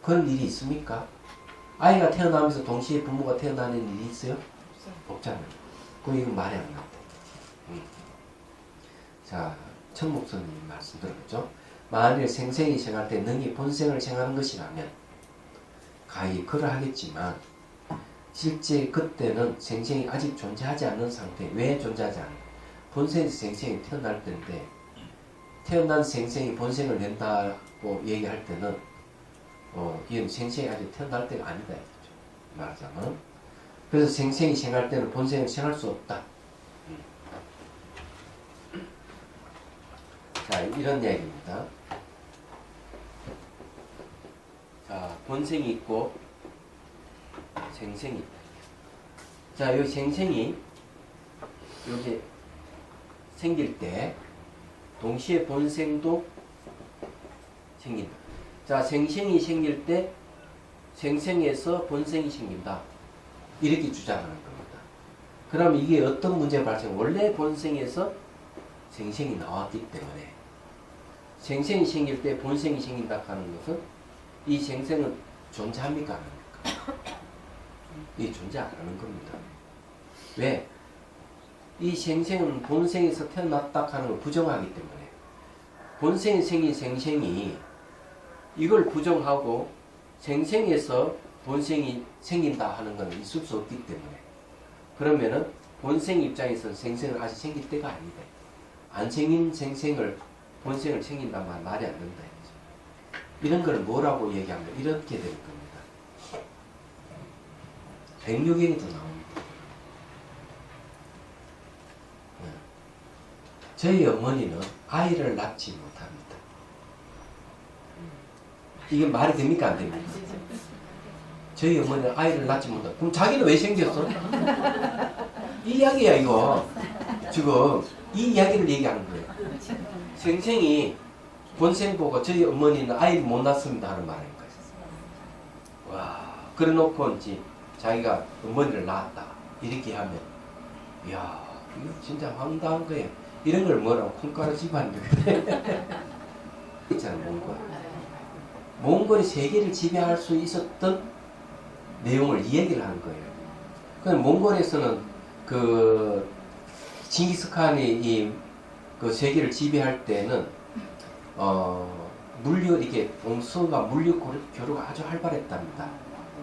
그런 일이 있습니까? 아이가 태어나면서 동시에 부모가 태어나는 일이 있어요? 없잖아요. 그럼 이건 말이 안 나온다. 자, 천목선님 말씀 들었죠? 만일 생생이 생할 때 능히 본생을 생하는 것이라면 가히 그러하겠지만 실제 그때는 생생이 아직 존재하지 않는 상태. 왜 존재하지 않아요? 본생에서 생생이 태어날 때인데 태어난 생생이 본생을 낸다고 얘기할 때는 이건 생생이 아직 태어날 때가 아니다. 말하자면 그래서 생생이 생할 때는 본생을 생할 수 없다. 자, 이런 이야기입니다. 자, 본생이 있고 생생이 있다. 자, 이 생생이 여기 생길 때 동시에 본생도 생긴다. 자, 생생이 생길 때 생생에서 본생이 생긴다. 이렇게 주장하는 겁니다. 그럼 이게 어떤 문제가 발생? 원래 본생에서 생생이 나왔기 때문에 생생이 생길 때 본생이 생긴다 하는 것은 이 생생은 존재합니까? 안 합니까? 이 존재 안 하는 겁니다. 왜? 이 생생은 본생에서 태어났다 하는 걸 부정하기 때문에 본생에 생긴 생생이 이걸 부정하고 생생에서 본생이 생긴다 하는 건 있을 수 없기 때문에 그러면은 본생 입장에서는 생생은 아직 생길 때가 아니다. 안 생긴 생생을 본생을 생긴단 말이 안 된다. 이런 걸 뭐라고 얘기하면 이렇게 될 겁니다. 백류경에도 나옵니다. 저희 어머니는 아이를 낳지 못합니다. 이게 말이 됩니까? 안 됩니까? 저희 어머니는 아이를 낳지 못한다. 그럼 자기는 왜 생겼어? 이 이야기야 이거. 지금 이 이야기를 얘기하는 거예요. 생생이 본생 보고 저희 어머니는 아이를 못 낳습니다 하는 말인 거예요. 와, 그래 놓고 이제 자기가 어머니를 낳았다 이렇게 하면 이야 이거 진짜 황당한 거예요. 이런 걸 뭐라고 콩가루 집안들 있잖아. 몽골이 세계를 지배할 수 있었던 내용을 이야기를 하는 거예요. 그럼 몽골에서는 그 징기스칸이 그 세계를 지배할 때는 물류 이게 동서가 물류 교류가 아주 활발했답니다.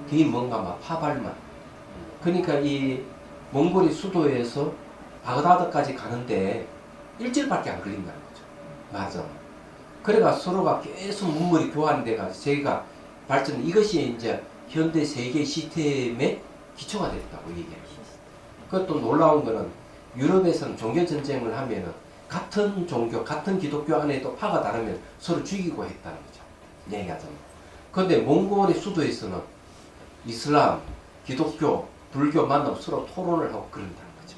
그게 뭔가 막 파발만. 그러니까 이 몽골이 수도에서 바그다드까지 가는데 일주일밖에 안 걸린다는 거죠. 맞아. 그래가 서로가 계속 문물이 교환돼가 세계가 발전. 이것이 이제 현대 세계 시스템의 기초가 됐다고 얘기해요. 그것도 놀라운 거는 유럽에서는 종교 전쟁을 하면은 같은 종교, 같은 기독교 안에도 파가 다르면 서로 죽이고 했다는 거죠. 얘기하자면. 그런데 몽골의 수도에서는 이슬람, 기독교, 불교 만나고 서로 토론을 하고 그런다는 거죠.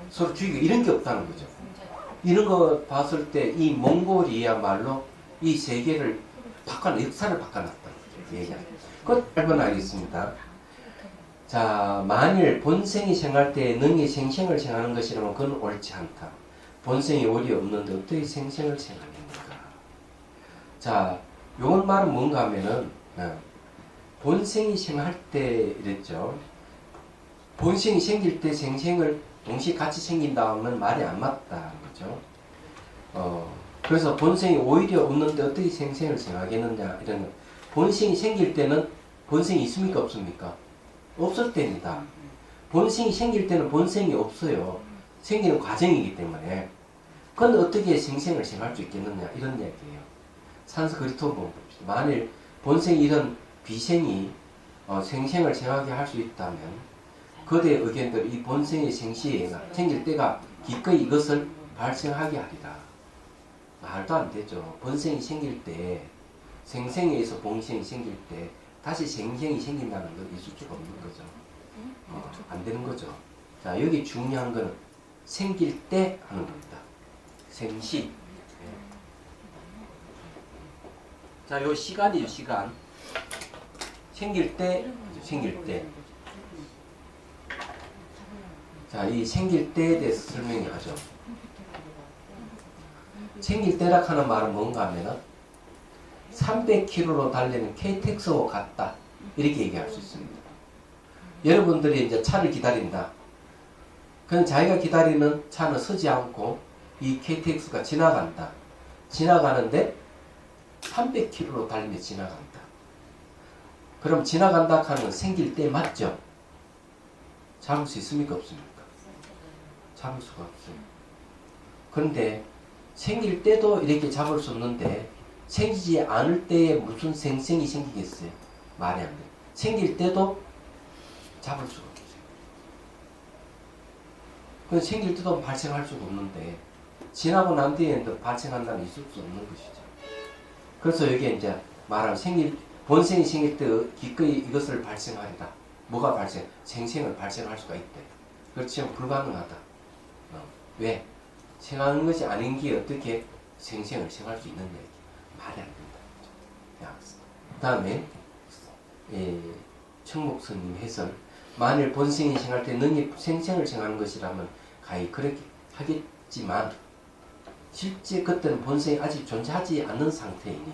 서로 죽이고 이런 게 없다는 거죠. 이런 거 봤을 때 이 몽골이야말로 이 세계를 역사를 바꿔놨다는 거죠. 그것 알면 알겠습니다. 자, 만일 본생이 생할 때 능히 생생을 생하는 것이라면 그건 옳지 않다. 본생이 올이 없는데 어떻게 생생을 생하겠는가. 자, 요건 말은 뭔가 하면은 본생이 생할 때 이랬죠. 본생이 생길 때 생생을 동시에 같이 생긴다면 말이 안 맞다는 거죠. 그래서 본생이 오히려 없는데 어떻게 생생을 생하겠느냐 이런 거. 본생이 생길 때는 본생이 있습니까 없습니까? 없을 때입니다. 본생이 생길 때는 본생이 없어요. 생기는 과정이기 때문에. 그건 어떻게 생생을 생할 수 있겠느냐 이런 이야기예요. 산서 그리스도 보면 봅시다. 만일 본생이 이런 비생이 생생을 생하게 할 수 있다면 그대의 의견대로 이 본생의 생시에 생길 때가 기꺼이 이것을 발생하게 하리라. 말도 안 되죠. 본생이 생길 때 생생에 의해서 본생이 생길 때 다시 생생이 생긴다는 건 있을 수가 없는 거죠. 안 되는 거죠. 자, 여기 중요한 거는 생길 때 하는 겁니다. 생시. 자, 요 시간이죠, 시간. 생길 때, 생길 때. 자, 이 생길 때에 대해서 설명하죠. 생길 때라 하는 말은 뭔가 하면은 300km로 달리는 KTX와 같다. 이렇게 얘기할 수 있습니다. 여러분들이 이제 차를 기다린다. 그럼 자기가 기다리는 차는 서지 않고 이 KTX가 지나간다. 지나가는데 300km로 달리며 지나간다. 그럼 지나간다 하는 생길 때 맞죠? 잡을 수 있습니까? 없습니까? 잡을 수가 없어요. 그런데 생길 때도 이렇게 잡을 수 없는데 생기지 않을 때에 무슨 생생이 생기겠어요? 말이 안 돼요. 생길 때도 잡을 수가 없어요. 그 생길 때도 발생할 수가 없는데 지나고 난 뒤에는 발생한다면 있을 수 없는 것이죠. 그래서 여기에 이제 말하면 본생이 생길 때 기꺼이 이것을 발생하리다. 뭐가 발생? 생생을 발생할 수가 있대. 그렇지만 불가능하다. 왜? 생하는 것이 아닌 게 어떻게 생생을 생할 수 있느냐. 말이 안 된다. 그 다음에 청목스님 해설. 만일 본생이 생할 때 능히 생생을 생하는 것이라면 가히 그렇게 하겠지만 실제 그때는 본생이 아직 존재하지 않는 상태이니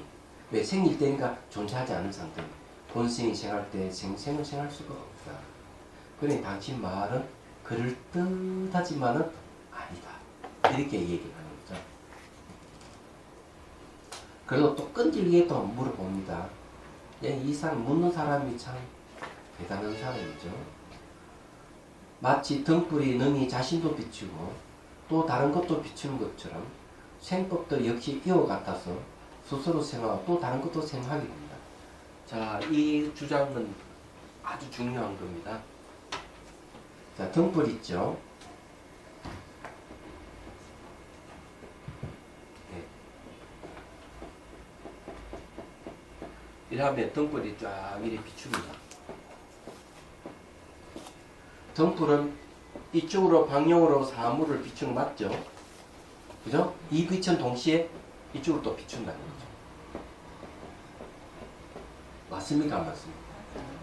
왜 생길 때니까 존재하지 않은 상태니 본생이 생할 때 생생을 생할 수가 없다. 그러니 당신 말은 그럴듯하지만은 아니다. 이렇게 얘기를 하는 거죠. 그래도 또 끈질기게 또 물어봅니다. 이 사람 묻는 사람이 참 대단한 사람이죠. 마치 등불이 능히 자신도 비추고 또 다른 것도 비추는 것처럼 생법도 역시 이와 같아서 스스로 생하고 또 다른 것도 생하게 됩니다. 자, 이 주장은 아주 중요한 겁니다. 자, 등불 있죠. 네. 이러면 등불이 쫙 이렇게 비춥니다. 등불은 이쪽으로 방향으로 사물을 비추는 거 맞죠? 그죠? 이 빛은 동시에 이쪽으로 또 비춘다는 거죠. 맞습니까? 안 맞습니까?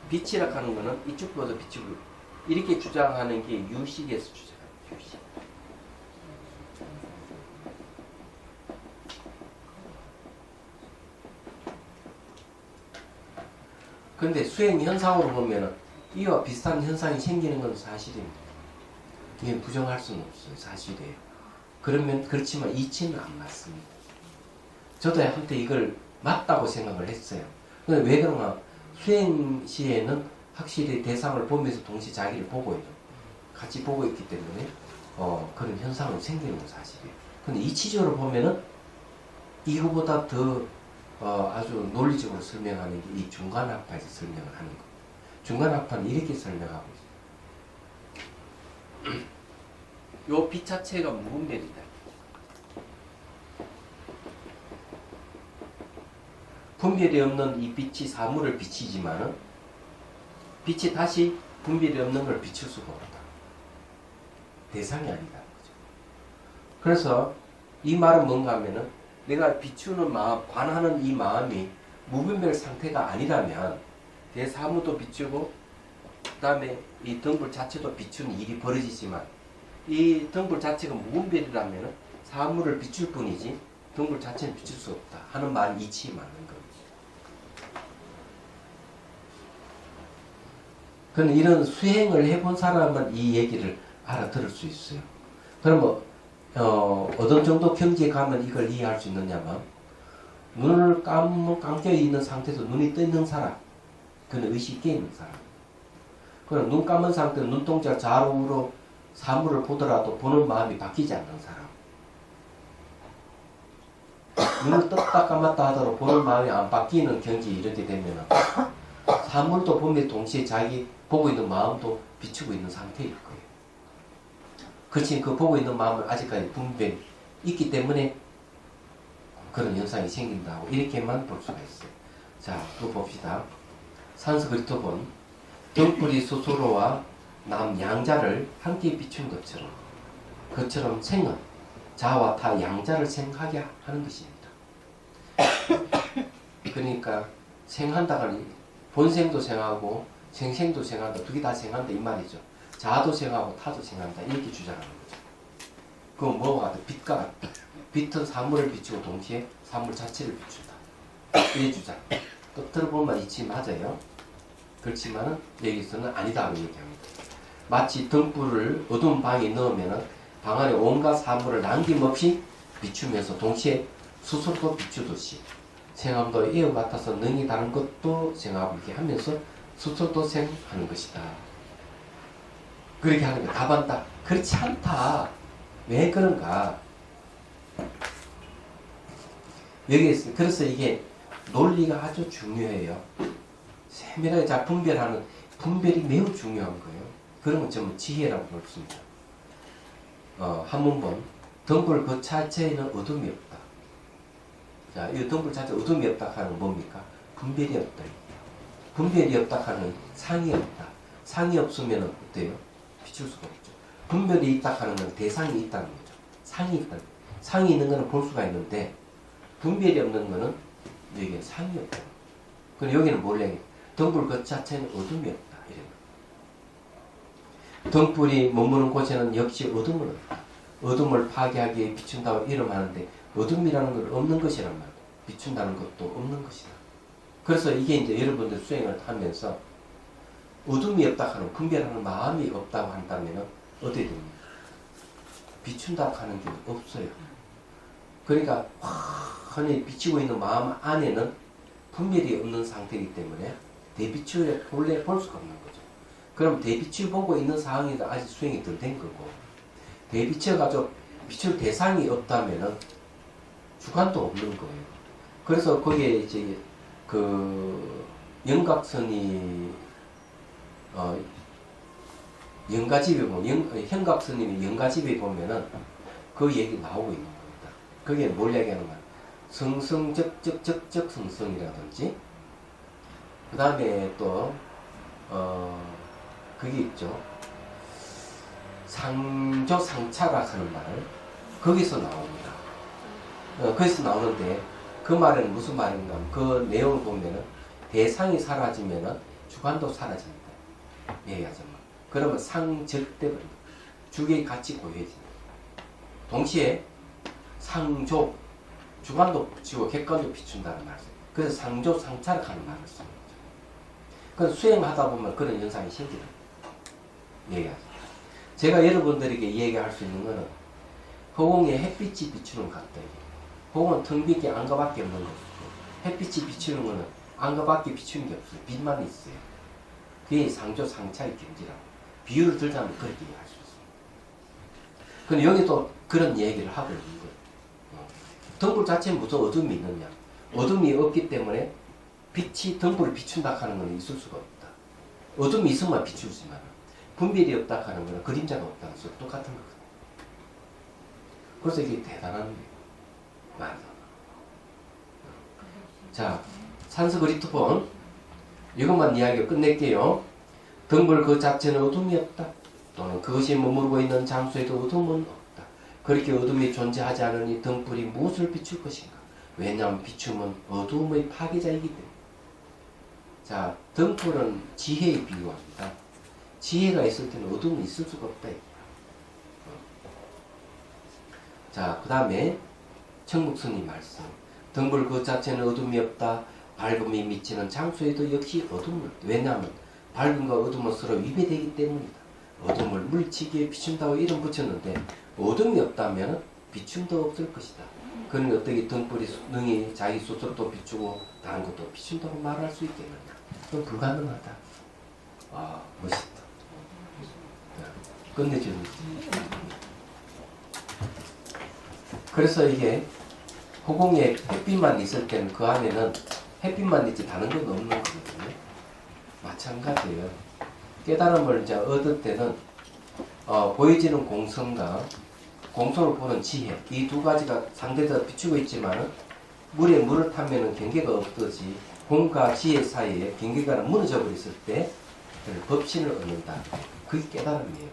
빛이라 하는 거는 이쪽보다 비추고 이렇게 주장하는 게 유식에서 주장해요. 유식. 근데 수행 현상으로 보면은 이와 비슷한 현상이 생기는 건 사실입니다. 이게 부정할 수는 없어요. 사실이에요. 그렇지만 이치는 안 맞습니다. 저도 한때 이걸 맞다고 생각을 했어요. 근데 왜 그런가? 수행 시에는 확실히 대상을 보면서 동시에 자기를 보고 있는, 같이 보고 있기 때문에 그런 현상이 생기는 건 사실이에요. 근데 이치적으로 보면은 이거보다 더 아주 논리적으로 설명하는 게 이 중간합파에서 설명을 하는 거. 중간합파는 이렇게 설명하고 있어요. 요 빛 자체가 무분별이다. 분별이 없는 이 빛이 사물을 비치지만은 빛이 다시 분별이 없는 걸 비출 수가 없다. 대상이 아니다. 그래서 이 말은 뭔가 하면은 내가 비추는 마음, 관하는 이 마음이 무분별 상태가 아니라면 대사무도 비추고 그 다음에 이 등불 자체도 비추는 일이 벌어지지만 이 등불 자체가 무분별이라면 사물을 비출 뿐이지 등불 자체는 비출 수 없다 하는 말이 이치에 맞는 겁니다. 그럼 이런 수행을 해본 사람은 이 얘기를 알아들을 수 있어요. 그러면 어떤 정도 경지에 가면 이걸 이해할 수 있느냐면 눈을 감겨 있는 상태에서 눈이 떠 있는 사람, 그는 의식이 깨 있는 사람. 그럼 눈 감은 상태로 눈동자 좌우로 사물을 보더라도 보는 마음이 바뀌지 않는 사람. 눈을 떴다 감았다 하더라도 보는 마음이 안 바뀌는 경지에 이르게 되면 사물도 보면 동시에 자기 보고 있는 마음도 비추고 있는 상태일 거예요. 그렇지, 그 보고 있는 마음은 아직까지 분별이 있기 때문에 그런 현상이 생긴다고 이렇게만 볼 수가 있어요. 자, 또 봅시다. 산스크리트본 등불이 스스로와 남 양자를 함께 비춘 그처럼 생은 자와 타 양자를 생하게 하는 것입니다. 그러니까 생한다가 본생도 생하고 생생도 생한다, 두 개 다 생한다 이 말이죠. 자도 생하고 타도 생한다 이렇게 주장하는 거죠. 그건 뭐와 같다? 빛과 같다. 빛은 사물을 비추고 동시에 사물 자체를 비춘다. 이 주장. 또 들어보면 이치 맞아요. 그렇지만은 여기서는 아니다고 얘기합니다. 마치 등불을 어두운 방에 넣으면은 방 안에 온갖 사물을 남김없이 비추면서 동시에 스스로도 비추듯이 생함도 이와 같아서 능이 다른 것도 생하고 이렇게 하면서 스스로도 생하는 것이다. 그렇게 하는 거 답은 딱 그렇지 않다. 왜 그런가? 여기 있어요. 그래서 이게 논리가 아주 중요해요. 세밀하게 잘 분별하는 분별이 매우 중요한 거예요. 그런 건 전부 지혜라고 볼 수 있습니다. 한문본 등불 그 자체에는 어둠이 없다. 자, 이 등불 자체 어둠이 없다 하는 건 뭡니까? 분별이 없다. 분별이 없다 하는 상이 없다. 상이 없으면 어때요? 비출 수가 없죠. 분별이 있다 하는 건 대상이 있다는 거죠. 상이 있다. 상이 있는 거는 볼 수가 있는데 분별이 없는 거는 여기는 상이 없다. 그럼 여기는 몰래 등불 그 자체는 어둠이 없다. 이런 등불이 머무는 곳에는 역시 어둠은 없다. 어둠을 파괴하기 위해 비춘다고 이름하는데 어둠이라는 건 없는 것이란 말이야. 비춘다는 것도 없는 것이다. 그래서 이게 이제 여러분들 수행을 하면서 어둠이 없다 하는 분별하는 마음이 없다고 한다면 어떻게 됩니까? 비춘다고 하는 게 없어요. 그러니까 환히 비치고 있는 마음 안에는 분별이 없는 상태이기 때문에 대비추를 본래 볼 수가 없는 거죠. 그럼 대비추 보고 있는 상황이 아직 수행이 덜 된 거고 대비추가지고 비출 대상이 없다면은 주관도 없는 거예요. 그래서 거기에 이제 그 영각선이 영가집에 보면 현각스님이 영가집에 보면은 그 얘기 나오고 있는 겁니다. 그게 뭘 얘기하는 거야? 성성적적적적 성성이라든지 그 다음에 또 그게 있죠. 상조상차라 하는 말 거기서 나옵니다. 거기서 나오는데 그 말은 무슨 말인가 하면 그 내용을 보면은 대상이 사라지면은 주관도 사라집니다. 얘기하자면 그러면 상적대버립니다. 주객이 같이 고여집니다. 동시에 상조 주관도 붙이고 객관도 비춘다는 말이에요. 그래서 상조 상차를 하는 말을 씁니다. 그래서 수행하다 보면 그런 현상이 생기는 얘기하죠. 제가 여러분들에게 얘기할 수 있는 거는 허공에 햇빛이 비추는 것 같다. 허공은 텅 빈 게 안과밖에 없는 거고 햇빛이 비추는 거는 안과밖에 비추는 게 없어요. 빛만 있어요. 그게 상조 상차의 경지라고 비유를 들자면 그렇게 이해할 수 있습니다. 근데 여기도 그런 얘기를 하고 있는 거예요. 등불 자체에 무슨 어둠이 있느냐? 어둠이 없기 때문에 빛이 등불을 비춘다 하는 건 있을 수가 없다. 어둠이 있으면 비추지만 분별이 없다 하는 거는 그림자가 없다는 소리 똑같은 거거든요. 그래서 이게 대단한 거예요. 맞아. 자, 산스그리트본 이것만 이야기 끝낼게요. 등불 그 자체는 어둠이 없다. 또는 그것이 머무르고 있는 장소에도 어둠은 없다. 그렇게 어둠이 존재하지 않으니 등불이 무엇을 비출 것인가? 왜냐하면 비춤은 어둠의 파괴자이기 때문에. 자, 등불은 지혜에 비유합니다. 지혜가 있을 때는 어둠은 있을 수가 없다. 자, 그 다음에 청국스님 말씀. 등불 그 자체는 어둠이 없다. 밝음이 미치는 장소에도 역시 어둠은 없다. 왜냐하면 밝음과 어둠은 서로 위배되기 때문이다. 어둠을 물치기에 비춘다고 이름 붙였는데 어둠이 없다면 비춤도 없을 것이다. 그는 어떻게 등불이 능히 자기 스스로도 비추고 다른 것도 비춘다고 말할 수 있겠느냐. 그건 불가능하다. 아, 멋있다. 끝내주는 거지. 그래서 이게 허공에 햇빛만 있을 때는 그 안에는 햇빛만 있지 다른 건 없는 거거든요. 마찬가지예요. 깨달음을 이제 얻을 때는 보여지는 공성과 공성을 보는 지혜 이 두 가지가 상대적으로 비추고 있지만 물에 물을 타면은 경계가 없듯이 공과 지혜 사이에 경계가 무너져 버렸을 때 법신을 얻는다. 그게 깨달음이에요.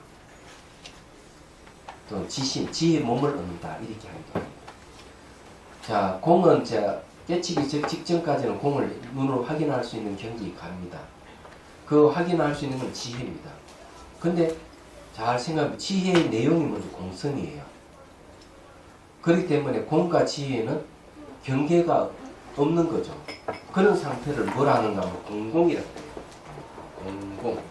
또 지신, 지혜의 몸을 얻는다. 이렇게 하기도 합니다. 자, 공은 깨치기 직전까지는 공을 눈으로 확인할 수 있는 경지에 갑니다. 그 확인할 수 있는 건 지혜입니다. 근데 잘 생각하면 지혜의 내용이 먼저 공성이에요. 그렇기 때문에 공과 지혜는 경계가 없는 거죠. 그런 상태를 뭐라 하는가 하면 공공이라고 해요. 공공.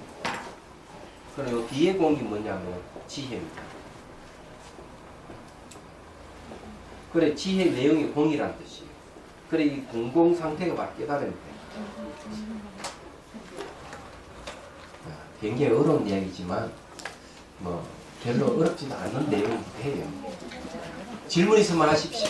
그리고 뒤에 공이 뭐냐면 지혜입니다. 그래, 지혜의 내용이 공이라는 뜻이에요. 그래, 이 공공 상태가 바로 깨달음입니다. 굉장히 어려운 이야기지만 별로 어렵지도 않은 내용이에요. 질문 있으면 하십시오.